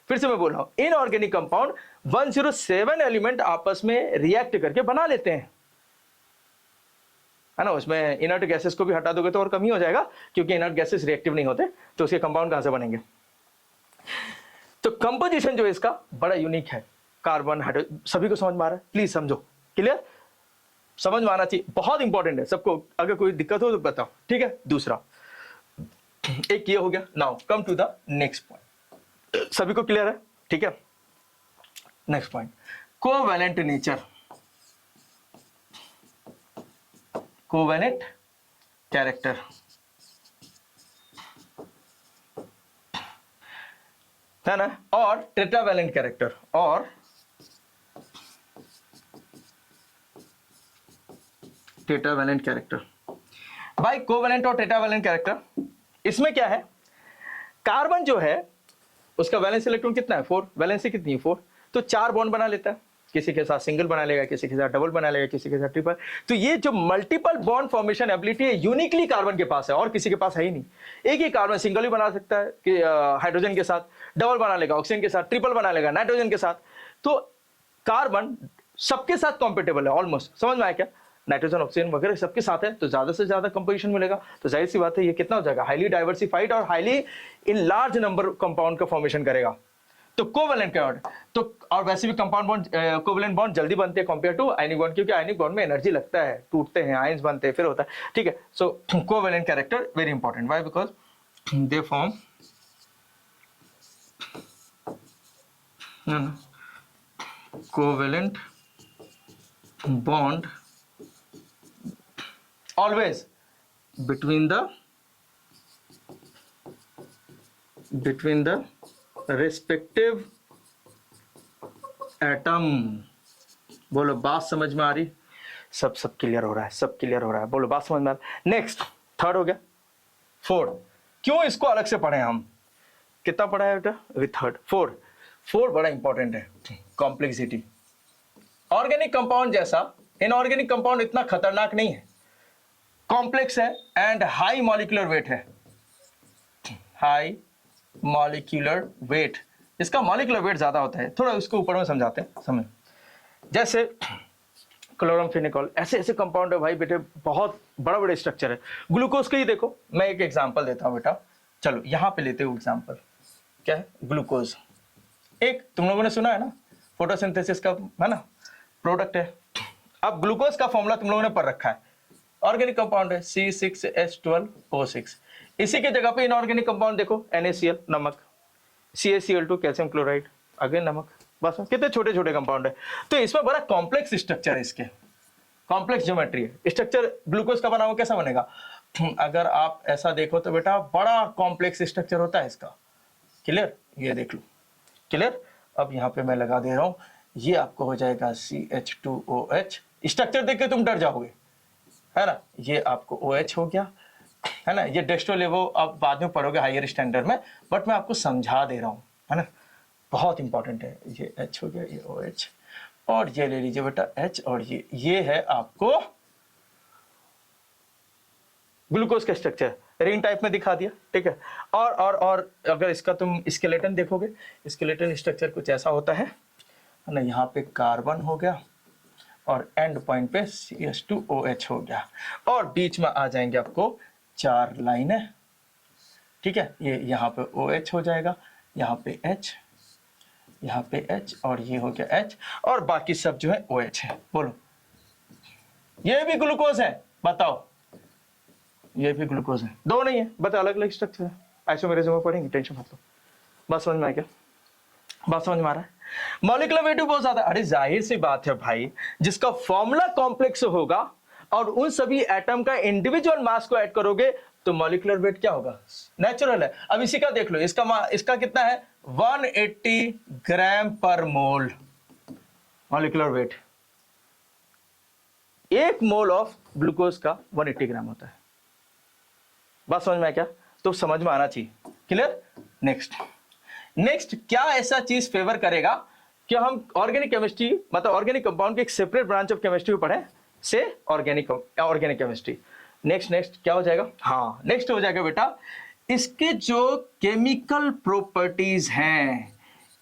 फिर से मैं बोल रहा हूं, इनऑर्गेनिक कंपाउंड 107 एलिमेंट आपस में रिएक्ट करके बना लेते हैं, है ना? उसमें इनर्ट गैसेस को भी हटा दोगे तो और कम ही हो जाएगा, क्योंकि इनर्ट गैसेस रिएक्टिव नहीं होते, तो उसके कंपाउंड कहां से बनेंगे? तो कंपोजिशन जो है इसका बड़ा यूनिक है। कार्बन, हाइड्रोजन, सभी को समझ में आ रहा है? प्लीज समझो, क्लियर, समझ में आना चाहिए, बहुत इंपॉर्टेंट है सबको। अगर कोई दिक्कत हो तो बताओ, ठीक है? दूसरा एक ये हो गया। Now come to the next point, सभी को क्लियर है? ठीक है, next point, covalent nature, covalent character, है ना, और टेट्रावैलेंट कैरेक्टर, और टेट्रावैलेंट कैरेक्टर। भाई कोवैलेंट और टेट्रावैलेंट कैरेक्टर, इसमें क्या है? कार्बन जो है उसका वैलेंस इलेक्ट्रॉन कितना है? 4, वैलेंसी कितनी है? 4, तो 4 बॉन्ड बना लेता है, किसी के साथ सिंगल बना लेगा, किसी के साथ डबल बना लेगा, किसी के साथ ट्रिपल। तो ये जो मल्टीपल बॉन्ड फॉर्मेशन एबिलिटी है यूनिकली कार्बन के पास है, और किसी के पास है ही नहीं। एक ही कार्बन सिंगल भी बना सकता है कि हाइड्रोजन के साथ, डबल बना लेगा ऑक्सीजन के साथ, ट्रिपल बना लेगा नाइट्रोजन के साथ। तो कार्बन सबके साथ कॉम्पेटेबल है ऑलमोस्ट, समझ में आया क्या? नाइट्रोजन, ऑक्सीजन वगैरह सबके साथ है, तो ज्यादा से ज्यादा कंपोजिशन मिलेगा। तो जाहिर सी बात है ये कितना हो जाएगा? हाईली डाइवर्सिफाइड और highly in large number compound का फॉर्मेशन करेगा। तो कोवैलेंट कंपाउंड, तो और वैसे भी कंपाउंड बॉन्ड, कोवैलेंट बॉन्ड जल्दी बनते हैं कंपेयर टू आयनिक बॉन्ड, क्योंकि आयनिक बॉन्ड में एनर्जी लगता है, टूटते हैं, आयंस बनते हैं, फिर होता है, ठीक है? So covalent character very important, why? Because they form covalent bond always between the respective atom। बोलो बात समझ में आ रही? सब क्लियर हो रहा है, सब क्लियर हो रहा है, बोलो बात समझ में आ रही? नेक्स्ट, थर्ड हो गया। फोर्थ, क्यों इसको अलग से पढ़े हम? कितना पढ़ा है बेटा? With third. फोर्थ बड़ा इंपॉर्टेंट है, कॉम्प्लेक्सिटी। ऑर्गेनिक कंपाउंड जैसा इनऑर्गेनिक कंपाउंड इतना खतरनाक नहीं है, कॉम्प्लेक्स है एंड हाई मॉलिक्यूलर वेट है, हाई मॉलिक्यूलर वेट, इसका मॉलिक्यूलर वेट ज्यादा होता है। थोड़ा उसको ऊपर में समझाते हैं, समझ, जैसे क्लोरमफेनिकॉल, ऐसे ऐसे कंपाउंड है भाई बेटे, बहुत बड़ा बड़ा स्ट्रक्चर है। ग्लूकोज का ही देखो, मैं एक एग्जांपल देता हूं बेटा, चलो यहां पे लेते हो एग्जांपल, क्या है? ग्लूकोज। एक तुम लोगों ने सुना है ना, फोटोसिंथेसिस का, है ना, प्रोडक्ट है। अब ग्लूकोज का फॉर्मूला तुम लोगों ने पढ़ रखा है, ऑर्गेनिक कंपाउंड है C6H12O6। इसी के जगह पे इनऑर्गेनिक कंपाउंड देखो, NaCl नमक, CaCl2 कैल्शियम क्लोराइड, अगेन नमक, बस कितने छोटे छोटे कंपाउंड है। तो इसमें बड़ा कॉम्प्लेक्स स्ट्रक्चर है, इसके कॉम्प्लेक्स ज्योमेट्री है। स्ट्रक्चर ग्लूकोज का बना हुआ कैसा बनेगा? अगर आप ऐसा देखो तो बेटा बड़ा कॉम्प्लेक्स स्ट्रक्चर होता है इसका, क्लियर? ये देख लो, क्लियर? अब यहाँ पे मैं लगा दे रहा हूं, ये आपको हो जाएगा CH2OH। स्ट्रक्चर देख के तुम डर जाओगे, है ना? ये आपको OH हो गया, है ना? ये डेस्ट्रोलेवो आप बाद में पढ़ोगे हायर स्टैंडर्ड में, बट मैं आपको समझा दे रहा हूँ, है ना? बहुत इंपॉर्टेंट है। ये H हो गया, ये OH, और ये ले लीजिए बेटा H, और ये है आपको ग्लूकोज का स्ट्रक्चर, रिंग टाइप में दिखा दिया, ठीक है? और अगर इसका तुम स्केलेटन देखोगे, स्केलेटन स्ट्रक्चर कुछ ऐसा होता है ना, यहाँ पे कार्बन हो गया और एंड पॉइंट पे CH2OH हो गया, और बीच में आ जाएंगे आपको 4 लाइनें, ठीक है? ये यहाँ पे OH हो जाएगा, यहाँ पे H, यहाँ पे H, और ये हो गया H, और बाकी सब जो है OH है। बोलो ये भी ग्लूकोज है? बताओ, ये भी ग्लूकोज है? दो नहीं है, बट अलग अलग स्ट्रक्चर है। आइसोमेरिज्म में पढ़ेंगे, टेंशन मत लो। बात समझ में आ गया? बात समझ में आ रहा है? मॉलिक्यूलर वेट बहुत ज्यादा, अरे जाहिर सी बात है भाई, जिसका फॉर्मूला कॉम्प्लेक्स होगा और उन सभी एटम का इंडिविजुअल मास को ऐड करोगे, तो मॉलिक्यूलर वेट क्या होगा, नेचुरल है। अब इसी का देख लो, इसका कितना है 180 ग्राम पर मोल मॉलिक्यूलर वेट। एक मोल ऑफ ग्लूकोज का 180 ग्राम होता है। बात समझ में आया क्या? तो समझ में आना चाहिए, क्लियर। नेक्स्ट क्या ऐसा चीज फेवर करेगा कि हम ऑर्गेनिक केमिस्ट्री मतलब ऑर्गेनिक कंपाउंड की एक सेपरेट ब्रांच ऑफ केमिस्ट्री पढ़े से ऑर्गेनिक केमिस्ट्री। नेक्स्ट क्या हो जाएगा, हाँ नेक्स्ट हो जाएगा बेटा इसके जो केमिकल प्रॉपर्टीज हैं,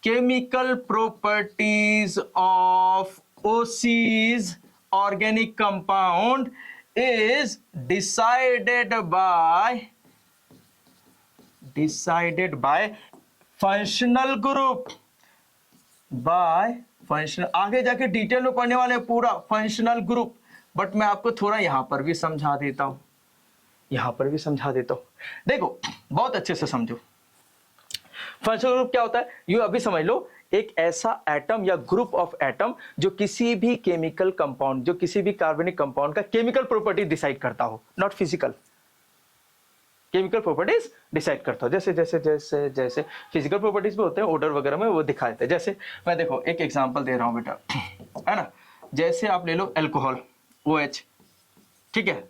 केमिकल प्रॉपर्टीज ऑफ ओसीज organic compound is decided by functional group, by functional। आगे जाके डिटेल में पढ़ने वाले पूरा फंक्शनल ग्रुप, बट मैं आपको थोड़ा यहां पर भी समझा देता हूं, देखो बहुत अच्छे से समझो। फंक्शनल ग्रुप क्या होता है, यू अभी समझ लो, एक ऐसा एटम या ग्रुप ऑफ एटम जो किसी भी केमिकल कंपाउंड, जो किसी भी कार्बनिक कंपाउंड का केमिकल प्रॉपर्टी डिसाइड करता हो, not physical, chemical properties decide करता हो। जैसे जैसे जैसे जैसे फिजिकल प्रॉपर्टीज भी होते हैं, ऑर्डर वगैरह में वो दिखा देते हैं। जैसे मैं देखो एक एग्जांपल दे रहा हूं बेटा, है ना, जैसे आप ले लो अल्कोहल OH, ठीक है।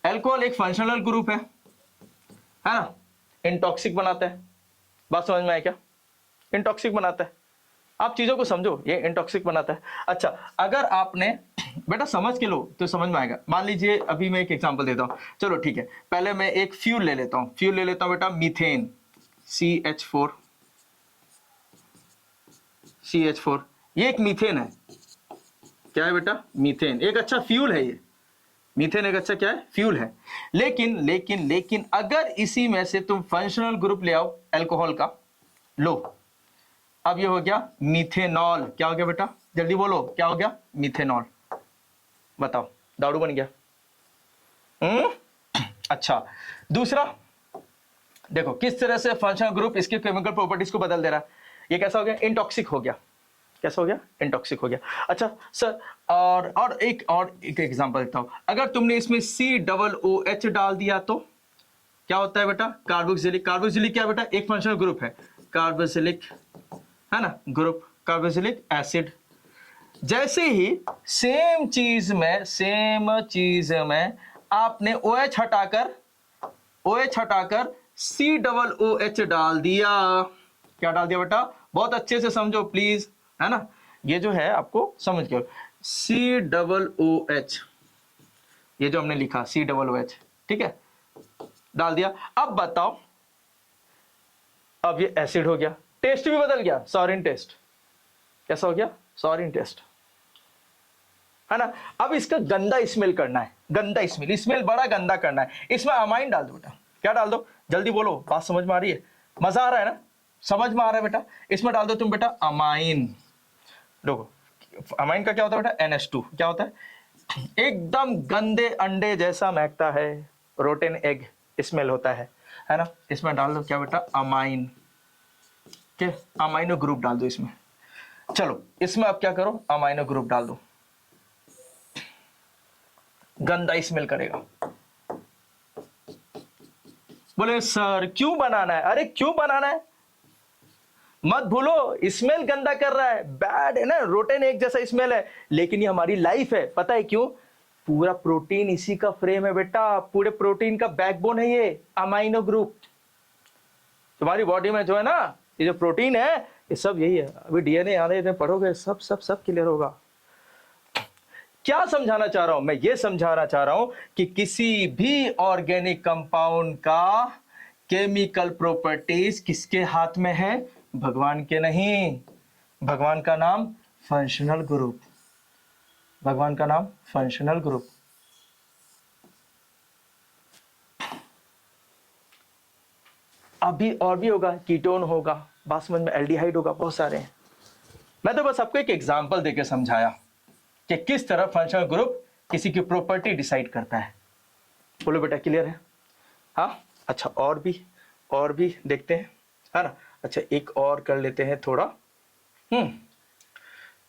अल्कोहल एक फंक्शनल ग्रुप है ना, इंटॉक्सिक बनाता है। बात समझ में आया क्या, इंटॉक्सिक बनाता है। आप चीजों को समझो, ये इंटॉक्सिक बनाता है। अच्छा अगर आपने बेटा समझ के लो तो समझ में आएगा। मान लीजिए अभी मैं एक एग्जांपल देता हूं, चलो ठीक है, पहले मैं एक फ्यूल ले लेता हूं बेटा, मीथेन CH4, ये एक मीथेन है। क्या है बेटा, मीथेन एक अच्छा फ्यूल है, ये मीथेन एक अच्छा क्या है, फ्यूल है। लेकिन अगर इसी में से तुम फंक्शनल ग्रुप ले आओ अल्कोहल का, लो अब ये हो गया मीथेनॉल। क्या हो गया बेटा, जल्दी बोलो क्या हो गया, मीथेनॉल। बताओ, दारू बन गया। अच्छा दूसरा देखो किस तरह से फंक्शनल ग्रुप इसके केमिकल प्रॉपर्टीज को बदल दे रहा है। ये कैसा हो गया, इंटॉक्सिक हो गया। कैसा हो गया, इंटॉक्सिक हो गया। अच्छा सर और एक एग्जांपल देता हूं, अगर तुमने इसमें COOH डाल दिया तो क्या होता है बेटा, कार्बोक्सिलिक। कार्बोक्सिलिक क्या बेटा, एक फंक्शनल ग्रुप है, कार्बोक्सिलिक है ना, ग्रुप कार्बोक्सिलिक एसिड। जैसे ही सेम चीज में आपने OH हटाकर COOH डाल दिया। क्या डाल दिया बेटा, बहुत अच्छे से समझो प्लीज, है ना, ये जो है आपको समझ के COOH, ये जो हमने लिखा COOH, ठीक है, डाल दिया। अब बताओ, अब ये एसिड हो गया, टेस्ट भी बदल गया, सॉरिन टेस्ट। कैसा हो गया, सॉरिन टेस्ट, है ना। अब इसका गंदा स्मेल करना है, गंदा स्मेल बड़ा गंदा करना है, इसमें अमाइन डाल दो बेटा। क्या डाल दो, जल्दी बोलो, बात समझ में आ रही है, मजा आ रहा है ना, समझ में आ रहा है बेटा। इसमें डाल दो तुम बेटा अमाइन। देखो अमाइन का क्या होता है बेटा, NH2। क्या होता है, एकदम गंदे अंडे जैसा महकता है, रोटेन एग स्मेल होता है ना। इसमें डाल दो क्या बेटा, अमाइन के, अमाइनो ग्रुप डाल दो इसमें। चलो इसमें अब क्या करो, अमाइनो ग्रुप डाल दो, गंदा स्मेल करेगा। बोले सर क्यों बनाना है, अरे क्यों बनाना है, मत भूलो स्मेल गंदा कर रहा है, बैड है ना, रोटेन एक जैसा स्मेल है, लेकिन ये हमारी लाइफ है। पता है क्यों, पूरा प्रोटीन इसी का फ्रेम है बेटा, पूरे प्रोटीन का बैकबोन है ये अमाइनो ग्रुप। तुम्हारी बॉडी में जो है ना, ये जो प्रोटीन है ये सब यही है। अभी DNA आने में पढ़ोगे सब क्लियर होगा। क्या समझाना चाह रहा हूं मैं, ये समझाना चाह रहा हूं कि किसी भी ऑर्गेनिक कंपाउंड का केमिकल प्रॉपर्टीज किसके हाथ में है, भगवान के नहीं। भगवान का नाम फंक्शनल ग्रुप, भगवान का नाम फंक्शनल ग्रुप। अभी और भी होगा, कीटोन होगा, बात समझ में, एल्डिहाइड होगा, बहुत सारे हैं। मैं तो बस आपको एक एग्जांपल देके समझाया कि किस तरह फंक्शनल ग्रुप किसी की प्रॉपर्टी डिसाइड करता है। बोलो बेटा क्लियर है, हाँ। अच्छा और भी देखते हैं, है ना। अच्छा एक और कर लेते हैं थोड़ा,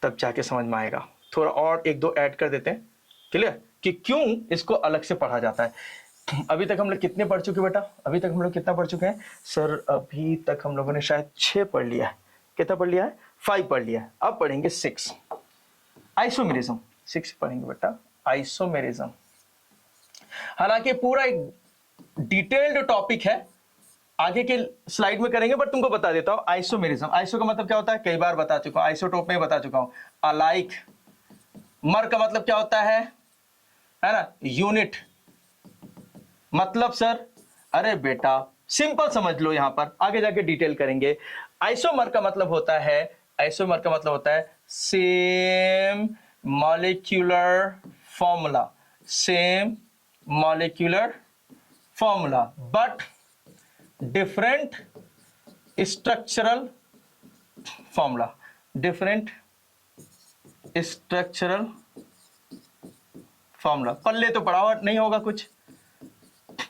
तब जाके समझ में आएगा। थोड़ा और एक दो ऐड कर देते हैं, क्लियर, कि क्यों इसको अलग से पढ़ा जाता है। अभी तक हम लोग कितने पढ़ चुके बेटा? अभी तक हम लोग कितना पढ़ चुके हैं सर? अभी तक हम लोगों ने शायद 6 पढ़ लिया है। कितना पढ़ लिया है? 5 पढ़ लिया है। अब पढ़ेंगे 6 आइसोमेरिज्म। 6 पढ़ेंगे बेटा आइसोमेरिज्म। हालांकि पूरा एक डिटेल्ड टॉपिक है, आगे के स्लाइड में करेंगे, बट तुमको बता देता हूं आइसोमेरिज्म। आइसो का मतलब क्या होता है? कई बार बता चुका हूं, आइसोटोप में बता चुका हूं। अलाइक। मर का मतलब क्या होता है ना? यूनिट। मतलब सर, अरे बेटा सिंपल समझ लो, यहां पर आगे जाके डिटेल करेंगे। आइसोमर का मतलब होता है, आइसोमर का मतलब होता है same molecular formula, same molecular formula but different structural formula, different structural formula. पल्ले तो पढ़ा हुआ नहीं होगा कुछ?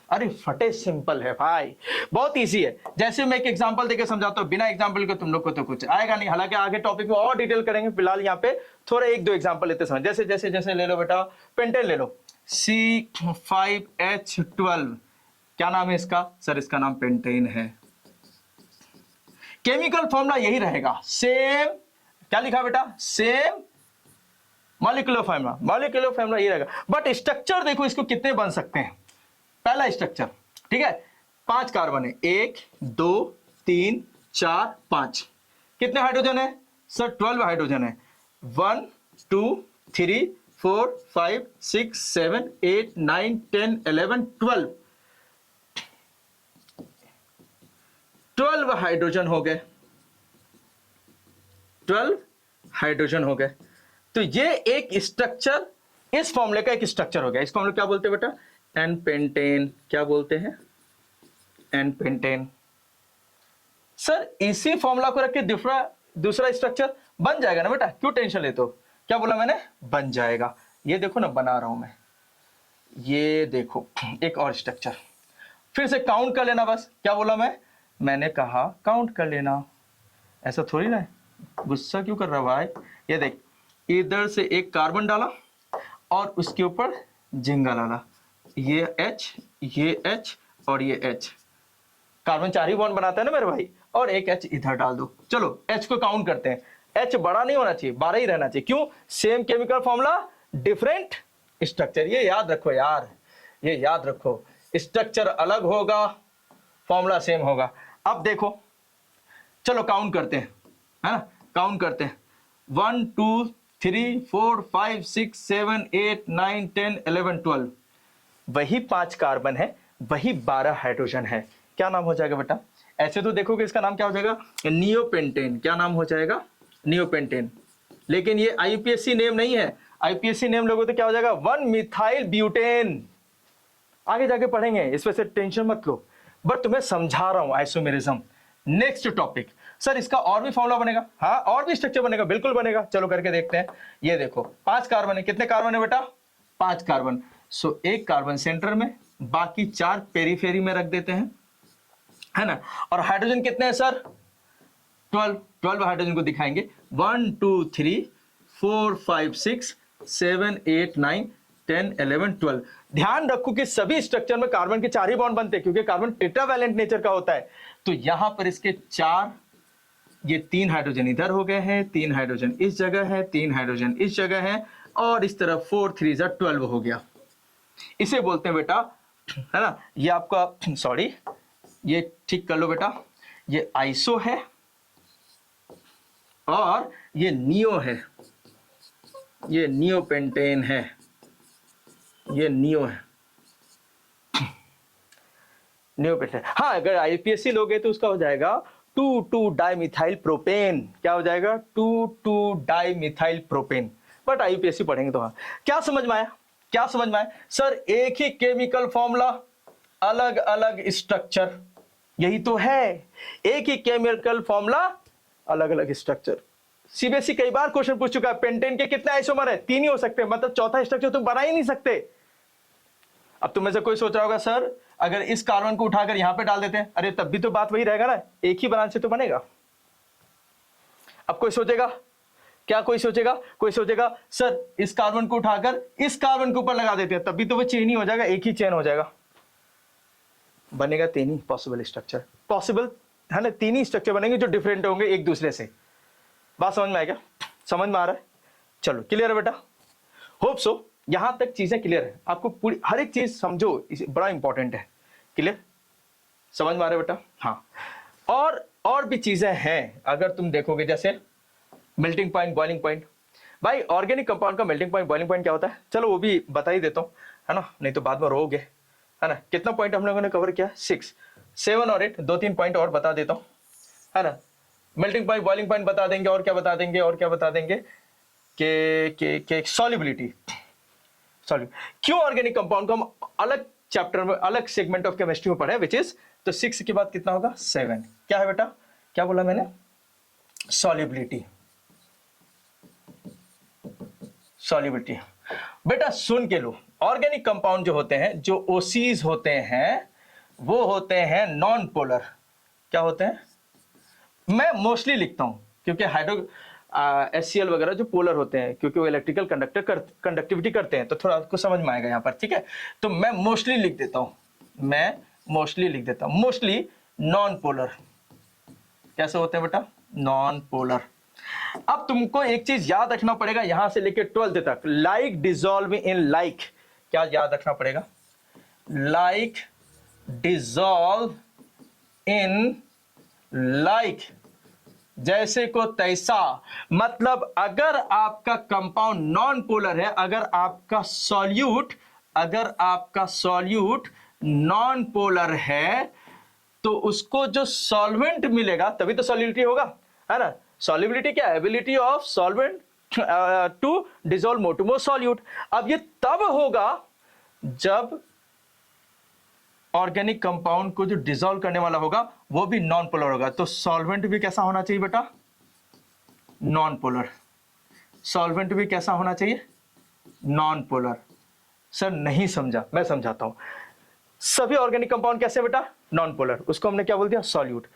अरे फटे सिंपल है भाई, बहुत इजी है। जैसे मैं एक एग्जांपल देके समझाता हूं, बिना एग्जांपल के तुम लोग को तो कुछ आएगा नहीं। हालांकि आगे टॉपिक में और डिटेल करेंगे, फिलहाल यहाँ पे थोड़ा 1-2 एग्जांपल लेते समझ। जैसे जैसे जैसे ले लो बेटा, पेंटेन ले लो, C5H12, क्या नाम है इसका? सर इसका नाम पेंटेन है। केमिकल फॉर्मूला यही रहेगा, सेम। क्या लिखा बेटा? Same molecular formula, molecular formula ये रहेगा, बट स्ट्रक्चर देखो इसको कितने बन सकते हैं। पहला स्ट्रक्चर, ठीक है, 5 कार्बन है, 1 2 3 4 5। कितने हाइड्रोजन है सर? 12 हाइड्रोजन है। 1 2 3 4 5 6 7 8 9 10 11 12 हाइड्रोजन हो गए, 12 हाइड्रोजन हो गए। तो ये एक स्ट्रक्चर, इस फॉर्मूले का एक स्ट्रक्चर हो गया। इसको हम लोग क्या बोलते हैं बेटा? N pentane. क्या बोलते हैं? N pentane. सर इसी फॉर्मूला को रख के दूसरा स्ट्रक्चर बन जाएगा ना बेटा, क्यों टेंशन लेते हो? क्या बोला मैंने? बन जाएगा। ये देखो ना, बना रहा हूं मैं, ये देखो एक और स्ट्रक्चर। फिर से काउंट कर लेना बस। क्या बोला मैंने कहा काउंट कर लेना, ऐसा थोड़ी ना है। गुस्सा क्यों कर रहा भाई? ये देख, इधर से एक कार्बन डाला और उसके ऊपर झिंगा डाला, ये H, ये H और ये H। कार्बन 4 ही बॉन्ड बनाता है ना मेरे भाई, और एक H इधर डाल दो। चलो H को काउंट करते हैं। H बड़ा नहीं होना चाहिए, 12 ही रहना चाहिए। क्यों? Same chemical formula, different structure. ये याद रखो यार, ये याद रखो। स्ट्रक्चर अलग होगा, फॉर्मूला सेम होगा। अब देखो, चलो काउंट करते हैं, है ना? काउंट करते हैं। 1 2 3 4 5 6 7 8 9 10 11 12। वही 5 कार्बन है, वही 12 हाइड्रोजन है। क्या नाम हो जाएगा बेटा? ऐसे तो देखोगे इसका नाम क्या हो जाएगा? नियोपेंटेन। क्या नाम हो जाएगा? नियोपेंटेन। लेकिन ये आईपीएससी नेम नहीं है। आईपीएससी नेम लोगों तो क्या हो जाएगा? 1 मिथाइल ब्यूटेन। आगे जाके पढ़ेंगे, इस वजह से टेंशन मत लो, बट तुम्हें समझा रहा हूं आइसोमेरिज्म। नेक्स्ट टॉपिक, सर इसका और भी फॉर्मूला बनेगा? हाँ, और भी स्ट्रक्चर बनेगा, बिल्कुल बनेगा। चलो करके देखते हैं। ये देखो 5 कार्बन है। कितने कार्बन है बेटा? 5 कार्बन। सो एक कार्बन सेंटर में, बाकी 4 पेरीफेरी में रख देते हैं, है ना? और हाइड्रोजन कितने हैं सर? 12 हाइड्रोजन को दिखाएंगे। 1 2 3 4 5 6 7 8 9 10 11 12। ध्यान रखो कि सभी स्ट्रक्चर में कार्बन के 4 ही बॉन्ड बनते हैं, क्योंकि कार्बन टेट्रावैलेंट नेचर का होता है। तो यहां पर इसके 4, ये 3 हाइड्रोजन इधर हो गए हैं, 3 हाइड्रोजन इस जगह है, 3 हाइड्रोजन इस जगह है, और इस तरफ 4 3 12 हो गया। इसे बोलते हैं बेटा, है ना? ये आपका, सॉरी, ये ठीक कर लो बेटा, ये आइसो है और ये नियो है, ये नियोपेंटेन है, ये नियो है, नियोपेंटेन। हाँ, अगर आईपीएससी लोगे तो उसका हो जाएगा 2,2 डाइमिथाइल प्रोपेन। क्या हो जाएगा? 2,2 डाइमिथाइल प्रोपेन। बट आईपीएससी पढ़ेंगे तो हाँ। क्या समझ में आया? क्या समझ में आया? सर एक ही केमिकल फॉर्मूला, अलग अलग स्ट्रक्चर, यही तो है। एक ही केमिकल फॉर्मूला, अलग अलग स्ट्रक्चर। सीबीएसई कई बार क्वेश्चन पूछ चुका है, पेंटेन के कितने आइसोमर है? 3 ही हो सकते हैं, मतलब चौथा स्ट्रक्चर तुम बना ही नहीं सकते। अब तुम में से कोई सोच रहा होगा, सर अगर इस कार्बन को उठाकर यहां पे डाल देते हैं, अरे तब भी तो बात वही रहेगा ना, एक ही बनाने से तो बनेगा। अब कोई सोचेगा क्या? कोई सोचेगा सर इस कार्बन को उठाकर इस कार्बन के ऊपर लगा देते हैं, तब भी तो वो चेन ही हो जाएगा, एक ही चेन हो जाएगा। बनेगा 3 ही पॉसिबल स्ट्रक्चर, पॉसिबल है ना, 3 ही स्ट्रक्चर बनेंगे जो डिफरेंट होंगे एक दूसरे से। बात समझ में आएगा? समझ में आ रहा है? चलो क्लियर है बेटा, होप सो यहां तक चीजें क्लियर है आपको, पूरी हर एक चीज समझो, बड़ा इंपॉर्टेंट है। क्लियर, समझ में आ रहा है बेटा? हाँ, और भी चीजें हैं अगर तुम देखोगे, जैसे मेल्टिंग पॉइंट, बॉइलिंग पॉइंट। भाई ऑर्गेनिक कंपाउंड का मेल्टिंग पॉइंट, बॉइलिंग पॉइंट क्या होता है, चलो वो भी बता ही देता हूँ, है ना, नहीं तो बाद में रोगे, है ना। कितना पॉइंट हम लोगों ने कवर किया? 6, 7 और 8, 2-3 पॉइंट और बता देता हूँ, है ना। मेल्टिंग पॉइंट, बॉइलिंग पॉइंट बता देंगे, और क्या बता देंगे, और क्या बता देंगे कि सॉल्युबिलिटी। क्यों ऑर्गेनिक कंपाउंड को हम अलग चैप्टर में, अलग सेगमेंट ऑफ केमिस्ट्री में पढ़े, विच इज, तो 6 के बाद कितना होगा? 7। क्या है बेटा, क्या बोला मैंने? सॉल्युबिलिटी। सॉल्युबिलिटी बेटा सुन के लो, ऑर्गेनिक कंपाउंड जो होते हैं, जो ओसीज होते हैं, वो होते हैं नॉन पोलर। क्या होते हैं? मैं मोस्टली लिखता हूं क्योंकि हाइड्रो HCl वगैरह जो पोलर होते हैं, क्योंकि वो इलेक्ट्रिकल कंडक्टिविटी करते हैं, तो थोड़ा आपको समझ में आएगा यहां पर, ठीक है। तो मैं मोस्टली लिख देता हूं, मैं मोस्टली लिख देता हूं, मोस्टली नॉन पोलर। कैसे होते हैं बेटा? Non polar. अब तुमको एक चीज याद रखना पड़ेगा, यहां से लेकर 12th तक, लाइक डिजॉल्व इन लाइक। क्या याद रखना पड़ेगा? लाइक डिजॉल्व इन लाइक, जैसे को तैसा। मतलब अगर आपका कंपाउंड नॉन पोलर है, अगर आपका सॉल्यूट नॉन पोलर है, तो उसको जो सॉल्वेंट मिलेगा, तभी तो सॉल्युबिलिटी होगा, है ना। सॉल्युबिलिटी क्या है? Ability of solvent to dissolve more to more solute. अब ये तब होगा जब ऑर्गेनिक कंपाउंड को जो डिसॉल्व करने वाला होगा वो भी नॉन पोलर होगा। तो सॉल्वेंट भी कैसा होना चाहिए बेटा? Non polar. सॉल्वेंट भी कैसा होना चाहिए? Non polar. सर नहीं समझा, मैं समझाता हूं। सभी ऑर्गेनिक कंपाउंड कैसे बेटा? Non polar. उसको हमने क्या बोल दिया? सॉल्यूट।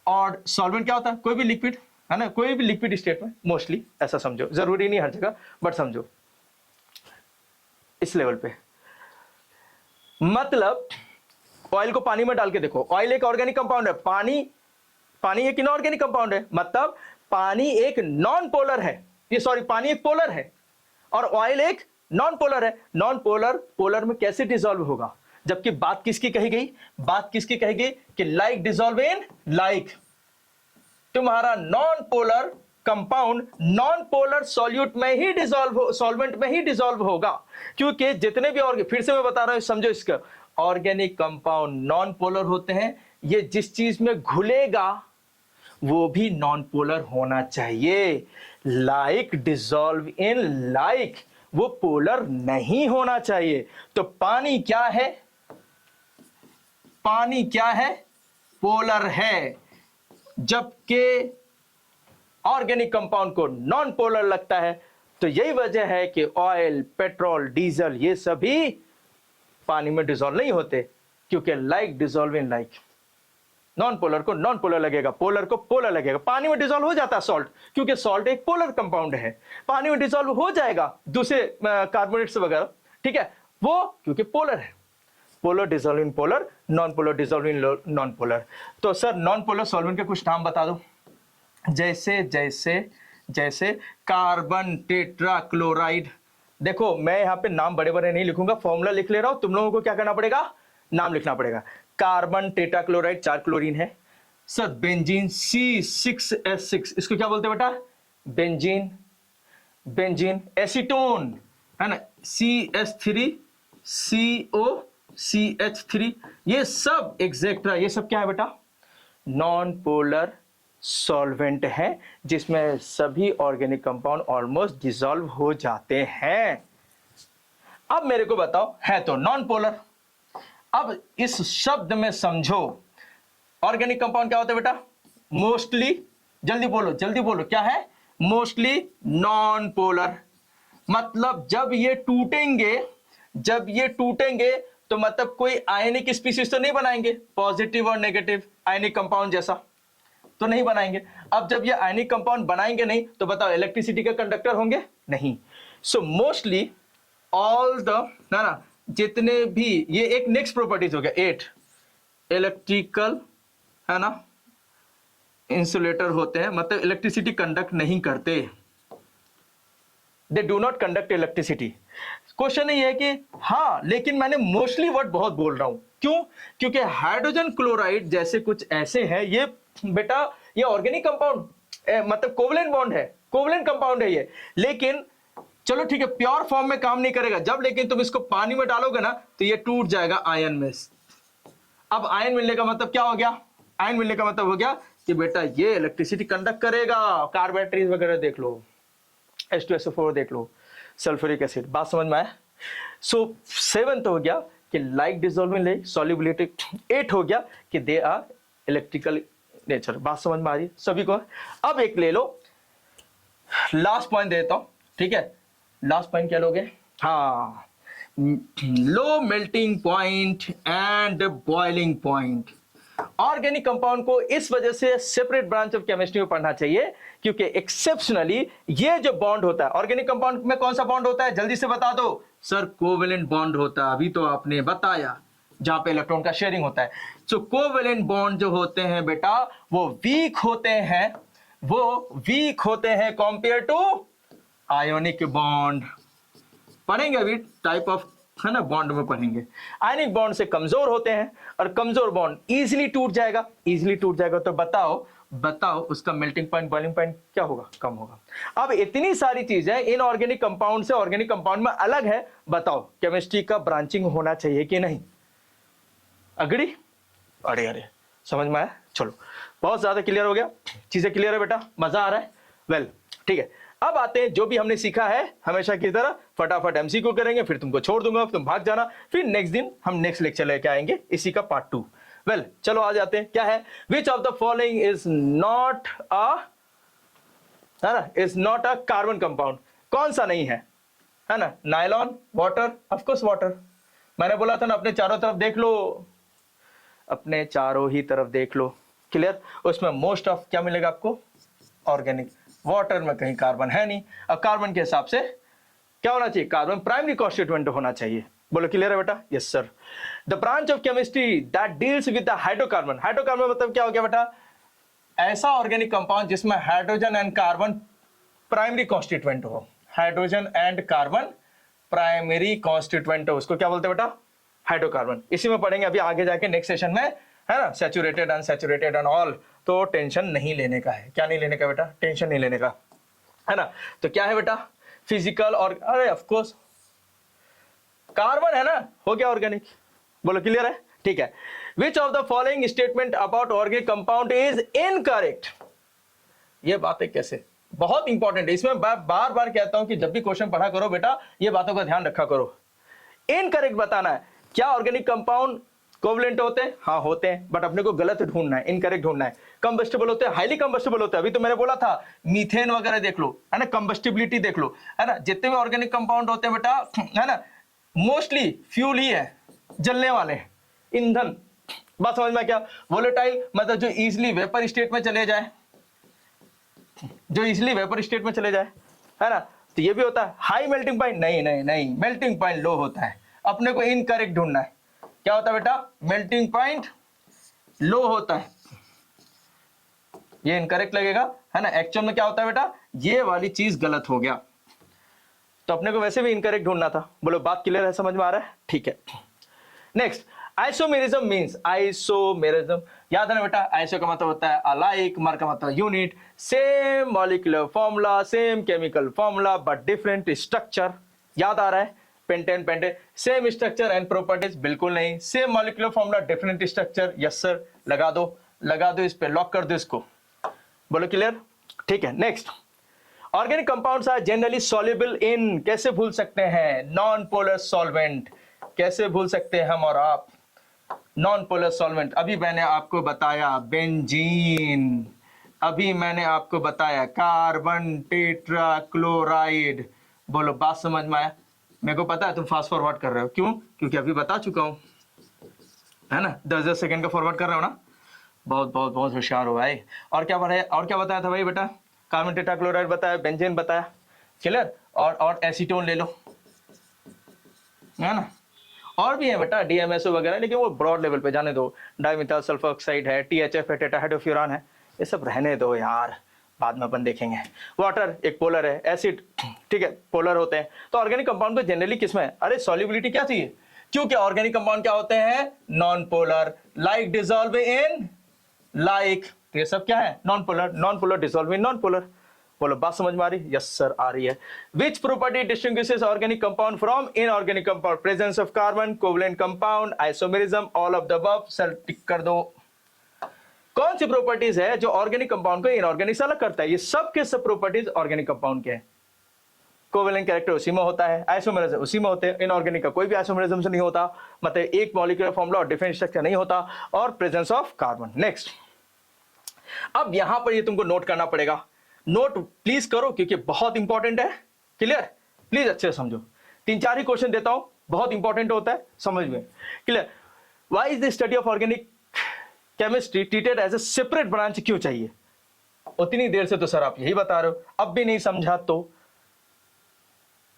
और सॉल्वेंट क्या होता है? कोई भी लिक्विड, है ना, कोई भी लिक्विड स्टेट में, मोस्टली ऐसा समझो, जरूरी नहीं हर जगह, बट समझो इस लेवल पे। मतलब ऑयल को पानी में डाल के देखो, ऑयल एक ऑर्गेनिक कंपाउंड है, पानी एक इनऑर्गेनिक कंपाउंड है, मतलब पानी एक नॉन पोलर है, ये सॉरी पानी एक पोलर है और ऑयल एक नॉन पोलर है। नॉन पोलर पोलर में कैसे डिसॉल्व होगा? जबकि बात किसकी कही गई? बात किसकी कही गई कि लाइक डिसॉल्व इन लाइक। तुम्हारा non polar compound non polar solute में ही डिसॉल्व, सॉल्वेंट में ही डिसॉल्व होगा, क्योंकि जितने भी फिर से मैं बता रहा हूं, समझो इसका, ऑर्गेनिक कंपाउंड नॉन पोलर होते हैं, ये जिस चीज में घुलेगा वो भी नॉन पोलर होना चाहिए। लाइक डिसॉल्व इन लाइक, वो पोलर नहीं होना चाहिए। तो पानी क्या है? पानी क्या है? पोलर है। जबकि ऑर्गेनिक कंपाउंड को नॉन पोलर लगता है। तो यही वजह है कि ऑयल, पेट्रोल, डीजल ये सभी पानी में डिसॉल्व नहीं होते, क्योंकि like dissolve in like. Non polar को नॉन पोलर लगेगा, पोलर को पोलर लगेगा। पानी में डिसॉल्व हो जाता है सॉल्ट, क्योंकि सॉल्ट एक पोलर कंपाउंड है, पानी में डिसॉल्व हो जाएगा दूसरे कार्बोनेट्स वगैरह, ठीक है, वो क्योंकि पोलर है। Polar dissolve in polar, non polar dissolve in non polar. तो सर नॉन पोलर सॉल्वेंट के कुछ नाम बता दो। जैसे जैसे जैसे कार्बन टेट्राक्लोराइड। देखो मैं यहाँ पे नाम बड़े बड़े नहीं लिखूंगा, फॉर्मूला लिख ले रहा हूं, तुम लोगों को क्या करना पड़ेगा? नाम लिखना पड़ेगा। कार्बन टेट्राक्लोराइड 4 क्लोरीन है। सर बेंजीन C6H6, इसको क्या बोलते हैं बेटा? बेंजीन। बेंजीन एसीटोन है ना, CH3COCH3, ये सब एक्सेट्रा, ये सब क्या है बेटा? नॉन पोलर सॉल्वेंट है, जिसमें सभी ऑर्गेनिक कंपाउंड ऑलमोस्ट डिसॉल्व हो जाते हैं। अब मेरे को बताओ, है तो नॉन पोलर। अब इस शब्द में समझो, ऑर्गेनिक कंपाउंड क्या होते हैं बेटा? मोस्टली, जल्दी बोलो जल्दी बोलो, क्या है? Mostly non polar. मतलब जब ये टूटेंगे तो मतलब कोई आयनिक स्पीशीज तो नहीं बनाएंगे, पॉजिटिव और नेगेटिव आयनिक कंपाउंड जैसा तो नहीं बनाएंगे। अब जब ये आयनिक कंपाउंड बनाएंगे नहीं, तो बताओ इलेक्ट्रिसिटी का कंडक्टर होंगे? नहीं। सो मोस्टली ऑल द, ना जितने भी, ये एक नेक्स्ट प्रॉपर्टीज हो गया 8, इलेक्ट्रिकल, है ना, इंसुलेटर होते हैं, मतलब इलेक्ट्रिसिटी कंडक्ट नहीं करते, they do not conduct electricity. Question ये है कि हाँ, लेकिन मैंने मोस्टली वर्ड बहुत बोल रहा हूं, क्यों? क्योंकि हाइड्रोजन क्लोराइड जैसे कुछ ऐसे हैं, ये बेटा ये ऑर्गेनिक कंपाउंड, मतलब कोवलेंट बॉन्ड है, कोवलेंट कंपाउंड है ये, लेकिन चलो ठीक है, प्योर फॉर्म में काम नहीं करेगा जब, लेकिन तुम इसको पानी में डालोगे ना तो ये टूट जाएगा आयन में। अब आयन मिलने का मतलब क्या हो गया? आयन मिलने का मतलब हो गया कि बेटा ये इलेक्ट्रिसिटी कंडक्ट करेगा। कार्बोनेटरीज वगैरह देख लो, H2SO4 देख लो, सल्फ्यूरिक एसिड, बात समझ में आया? सो 7 तो हो गया कि लाइक डिसॉल्विंग लाइक सॉल्युबिलिटी, 8 हो गया कि दे आर इलेक्ट्रिकल नेचर। बात समझ में आ रही है सभी को? अब एक ले लो, लास्ट पॉइंट देता हूं, ठीक है? लास्ट पॉइंट क्या लोगे? हाँ, लो melting point and boiling point. Organic compound को इस वजह से सेपरेट ब्रांच ऑफ केमिस्ट्री में पढ़ना चाहिए, क्योंकि एक्सेप्शनली ये जो बॉन्ड होता है ऑर्गेनिक कंपाउंड में, कौन सा बॉन्ड होता है? जल्दी से बता दो सर। कोवेलेंट बॉन्ड होता है, अभी तो आपने बताया, जहां पे इलेक्ट्रॉन का शेयरिंग होता है। सो कोवेलेंट बॉन्ड जो होते हैं बेटा, वो वीक होते हैं, वो वीक होते हैं कंपेयर टू आयोनिक बॉन्ड। पढ़ेंगे अभी टाइप ऑफ, है ना, बॉन्ड में पढ़ेंगे। आयनिक बॉन्ड से कमजोर होते हैं, और कमजोर बॉन्ड इजीली टूट जाएगा, इजीली टूट जाएगा। तो बताओ उसका मेल्टिंग पॉइंट, बॉइलिंग पॉइंट क्या होगा? कम होगा। अब इतनी सारी चीजें इनऑर्गेनिक कंपाउंड से ऑर्गेनिक कंपाउंड में अलग है, बताओ केमिस्ट्री का ब्रांचिंग होना चाहिए कि नहीं? अग्री? अरे समझ में आया? चलो, बहुत ज्यादा क्लियर हो गया, चीजें क्लियर है बेटा, मजा आ रहा है? वेल, ठीक है। अब आते हैं जो भी हमने सीखा है, हमेशा की तरह फटाफट एमसीक्यू करेंगे, फिर तुमको छोड़ दूंगा, तुम भाग जाना, फिर नेक्स्ट दिन हम नेक्स्ट लेक्चर लेके आएंगे इसी का पार्ट 2। वेल, चलो आ जाते हैं। क्या है? Which of the following is not a, है ना, is not a carbon compound? कौन सा नहीं है ना? Nylon, water, of course water. मैंने बोला था ना, अपने चारों तरफ देख लो, अपने चारों ही तरफ देख लो, क्लियर? उसमें मोस्ट ऑफ क्या मिलेगा आपको? ऑर्गेनिक। वाटर में कहीं कार्बन है नहीं। अब कार्बन के हिसाब से क्या होना चाहिए? कार्बन प्राइमरी कॉन्स्टिट्यूएंट होना चाहिए। बोलो क्लियर है बेटा? Yes sir. The branch of chemistry that deals with the hydrocarbon. Hydrocarbon मतलब क्या हो गया बेटा? ऐसा ऑर्गेनिक कंपाउंड जिसमें hydrogen and carbon primary constituent हो। Hydrogen and carbon primary constituent हो, उसको क्या बोलते हैं बेटा? हाइड्रोकार्बन। इसी में पढ़ेंगे अभी आगे जाके नेक्स्ट सेशन में, है ना, सैचुरेटेड, अनसैचुरेटेड एंड ऑल। तो टेंशन नहीं लेने का है। क्या नहीं लेने का बेटा? टेंशन नहीं लेने का, है ना। तो क्या है बेटा? फिजिकल और, अरे ऑफ कोर्स कार्बन है ना, हो गया ऑर्गेनिक। बोलो क्लियर है? ठीक है। Which of the following statement about organic compound is incorrect? ये बातें कैसे, बहुत इंपॉर्टेंट है। इसमें बार बार कहता हूं कि जब भी क्वेश्चन पढ़ा करो बेटा, ये बातों का ध्यान रखा करो। इनकरेक्ट बताना है। क्या ऑर्गेनिक कंपाउंड कोवलेंट होते हैं? हाँ होते हैं, बट अपने को गलत ढूंढना है, इनकरेक्ट ढूंढना है। कंबस्टिबल होते हैं, हाईली कंबस्टिबल होते हैं। अभी तो मैंने बोला था मीथेन वगैरह देख लो, है ना, कंबस्टिबिलिटी देख लो, है ना। जितने भी ऑर्गेनिक कंपाउंड होते हैं बेटा, है ना, मोस्टली फ्यूल ही है, जलने वाले, ईंधन। बात समझ में? क्या वोलेटाइल मतलब जो इजिली वेपर स्टेट में चले जाए, जो इजिली वेपर स्टेट में चले जाए, है ना। तो ये भी होता है। हाई मेल्टिंग पॉइंट, नहीं, मेल्टिंग पॉइंट लो होता है। अपने को इनकरेक्ट ढूंढना है। क्या होता है बेटा? मेल्टिंग पॉइंट लो होता है। ये इनकरेक्ट लगेगा, है ना। एक्चुअल में क्या होता है बेटा? ये वाली चीज गलत हो गया, तो अपने को वैसे भी इनकरेक्ट ढूंढना था। बोलो बात क्लियर है? समझ में आ रहा है? ठीक है। नेक्स्ट, आइसोमेरिज्म मींस, आइसोमेरिज्म याद है ना बेटा? आइसो का मतलब होता है अलाइक, मर का मतलब unit, same molecular formula, same chemical formula but different structure. याद आ रहा है? Pentane pentane, same structure and properties, बिल्कुल नहीं। Same molecular formula, different structure, yes sir. लगा दो इस पे, लॉक कर दो इसको। बोलो क्लियर? ठीक है। Next, organic compounds are generally soluble in, कैसे भूल सकते हैं? Non polar solvent. कैसे भूल सकते हैं हम और आप? Non polar solvent. अभी मैंने आपको बताया बेंजीन, अभी मैंने आपको बताया कार्बन टेट्रा क्लोराइड। बोलो बात समझ में आया? मेरे को पता है तुम फास्ट फॉरवर्ड कर रहे हो, क्यों? क्योंकि अभी बता चुका हूं, है ना। 10 सेकंड का फॉरवर्ड कर रहे हो ना। बहुत बहुत बहुत होशियार हो भाई। और क्या बताया था भाई बेटा? कार्बन टेट्रा क्लोराइड बताया, बेंजीन बताया, क्लियर। और एसीटोन ले लो, है ना। और भी है बेटा DMSO वगैरह, लेकिन वो ब्रॉड लेवल पे जाने दो। डाइमिथाइल सल्फर ऑक्साइड है, THF है, टेट्राहाइड्रोफ्यूरान है, ये सब रहने दो यार, बाद में अपन देखेंगे। वाटर एक पोलर है, एसिड ठीक है पोलर होते हैं। तो ऑर्गेनिक कंपाउंड को जनरली किसमें है, अरे सॉल्युबिलिटी क्या चाहिए, क्योंकि ऑर्गेनिक कंपाउंड क्या होते हैं, non polar, like dissolve in like, तो ये सब क्या है, non polar, non polar dissolve in non polar. बोलो बात समझ में आ रही है, यस सर आ रही है। Which property distinguishes organic compound from inorganic compound, presence of carbon, covalent compound, isomerism, all of the above, sir tick कर दो। कौन सी प्रॉपर्टीज है जो ऑर्गेनिक कंपाउंड को इनऑर्गेनिक से अलग करता है, ये सब के सब प्रॉपर्टीज ऑर्गेनिक कंपाउंड के हैं। कोवेलेंट कैरेक्टर उसी में होता है, आइसोमेरिज्म उसी में होते हैं, इनऑर्गेनिक का कोई भी आइसोमेरिज्म से नहीं होता, मतलब एक मॉलिक्यूलर फॉर्मूला और डिफरेंट स्ट्रक्चर नहीं होता, और प्रेजेंस ऑफ कार्बन। नेक्स्ट, अब यहां पर ये तुमको नोट करना पड़ेगा, नोट प्लीज करो क्योंकि बहुत इंपॉर्टेंट है। क्लियर, प्लीज अच्छे से समझो, 3-4 ही क्वेश्चन देता हूं, बहुत इंपॉर्टेंट होता है समझ में। Clear, why is the study of organic chemistry treated as a separate branch, क्यों चाहिए? उतनी देर से तो सर आप यही बता रहे हो, अब भी नहीं समझा तो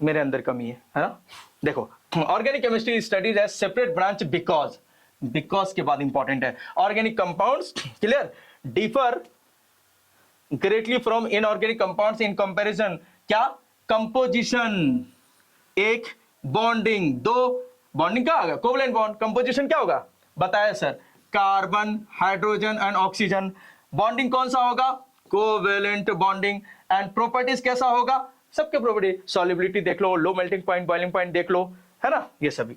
मेरे अंदर कमी है ना। देखो, organic chemistry studies as separate branch because के बाद इंपॉर्टेंट है। Organic compounds clear differ greatly from inorganic compounds in comparison, क्या कंपोजिशन, एक बॉन्डिंग, दो बॉन्डिंग क्या होगा, कोवलेंट बॉन्ड, कंपोजिशन क्या होगा बताया sir, carbon, hydrogen and oxygen, bonding कौन सा होगा, कोवेलेंट बॉन्डिंग, एंड प्रॉपर्टीज कैसा होगा, सबके प्रॉपर्टी, सॉल्युबिलिटी देख लो, low melting point, boiling point देख लो, है ना, ये सभी।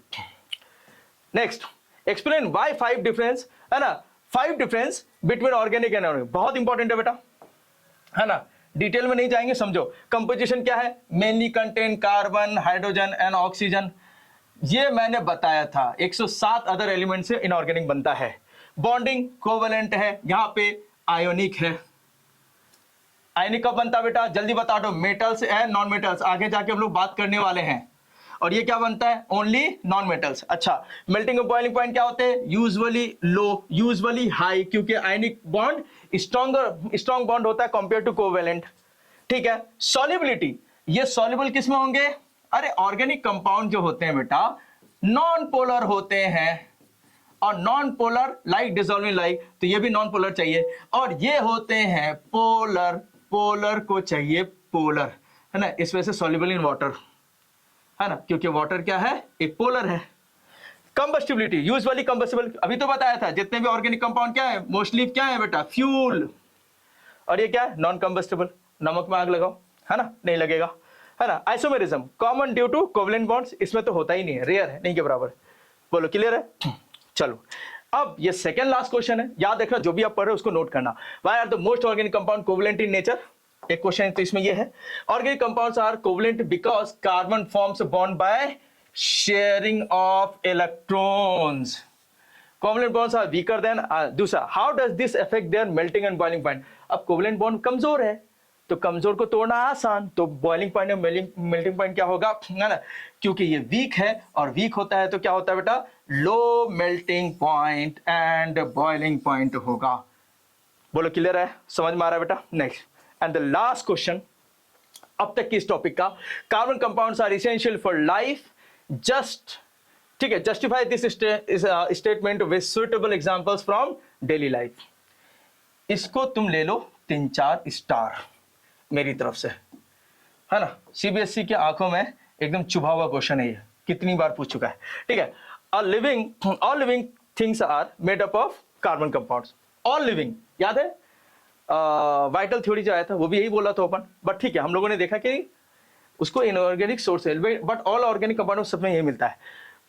नेक्स्ट, एक्सप्लेन व्हाई 5 डिफरेंस, है ना, 5 difference between organic and inorganic, बहुत इंपॉर्टेंट है बेटा, है ना, डिटेल में नहीं जाएंगे, समझो। कंपोजिशन क्या है, mainly contain carbon, hydrogen and oxygen, ये मैंने बताया था, 107 अदर एलिमेंट से इनऑर्गेनिक बनता है। बॉन्डिंग कोवेलेंट है, यहां पे आयोनिक है। आयोनिक कब बनता है बेटा, जल्दी बता दो, मेटल्स है, नॉन मेटल्स, आगे जाके हम लोग बात करने वाले हैं। और ये क्या बनता है, ओनली नॉन मेटल्स। अच्छा, मेल्टिंग और बॉइलिंग पॉइंट क्या होते हैं, यूजुअली लो, यूजुअली हाई, क्योंकि आयनिक बॉन्ड स्ट्रॉन्ग बॉन्ड होता है कंपेयर टू कोवेलेंट। ठीक है, सॉल्युबिलिटी, ये सॉल्युबल किस में होंगे, अरे ऑर्गेनिक कंपाउंड जो होते हैं बेटा नॉन पोलर होते हैं, और non polar like dissolving like, तो ये भी नॉन पोलर चाहिए, और ये होते हैं पोलर, पोलर को चाहिए पोलर, है ना, इस वजह से सॉल्युबल इन वाटर, है ना, क्योंकि वाटर क्या है, एक पोलर है। कंबस्टिबिलिटी, यूजुअली कंबस्टिबल, अभी तो बताया था, जितने भी ऑर्गेनिक कंपाउंड क्या है, मोस्टली क्या है बेटा, फ्यूल, और ये क्या है, नॉन कंबस्टिबल, नमक में आग लगाओ, है ना, नहीं लगेगा, है ना। Isomerism, common due to covalent bonds, इसमें तो होता ही नहीं है, रेयर है, नहीं के बराबर। बोलो क्लियर है, चलो अब ये सेकंड लास्ट क्वेश्चन है, याद रखना, जो भी आप पढ़ रहे हो उसको नोट करना। Why are the most organic compound covalent in nature, एक क्वेश्चन है तो इसमें ये है, organic compounds are covalent because carbon forms bond by sharing of electrons, covalent bonds are weaker than. दूसरा, how does this affect their melting and boiling point, अब covalent bond कमजोर है तो कमजोर को तोड़ना आसान, तो बॉइलिंग पॉइंट और मेल्टिंग पॉइंट क्या होगा, है ना, क्योंकि ये वीक है, और वीक होता है तो क्या होता है बेटा, लो melting point and boiling point होगा। बोलो क्लियर है, समझ में आ रहा है बेटा। Next and the last question अब तक की इस टॉपिक का, carbon compounds are essential for life, just ठीक है, justify this statement with suitable examples from daily life. इसको तुम ले लो 3-4 स्टार मेरी तरफ से, है ना, सीबीएसई के आंखों में एकदम चुभा हुआ क्वेश्चन है ये, कितनी बार पूछ चुका है। ठीक है, all living things are made up of carbon compounds, all living, याद है वाइटल थ्योरी जो आया था वो भी यही बोला था अपन, बट ठीक है, हम लोगों ने देखा कि उसको इनऑर्गेनिक सोर्स है, बट ऑल ऑर्गेनिक कंपाउंड सब में यही मिलता है।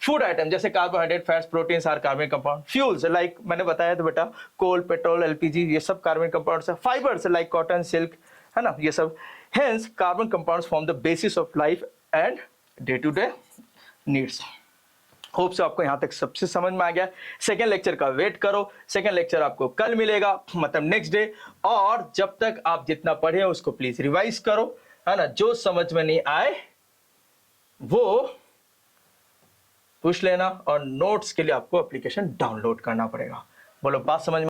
फूड आइटम जैसे carbohydrate, fats, proteins are carbon compound. Fuels like मैंने बताया था बेटा, कोल, पेट्रोल, एलपीजी, ये सब कार्बन कंपाउंड्स है। फाइबर्स लाइक कॉटन, सिल्क, है ना, ये सब। Hence carbon compounds form the basis of life and day to day needs. Hope से आपको यहां तक सबसे समझ में आ गया। सेकेंड लेक्चर का वेट करो, सेकेंड लेक्चर आपको कल मिलेगा, मतलब नेक्स्ट डे, और जब तक आप जितना पढ़े उसको प्लीज रिवाइज करो, है ना, जो समझ में नहीं आए वो पूछ लेना, और नोट्स के लिए आपको एप्लीकेशन डाउनलोड करना पड़ेगा। बोलो बात समझ में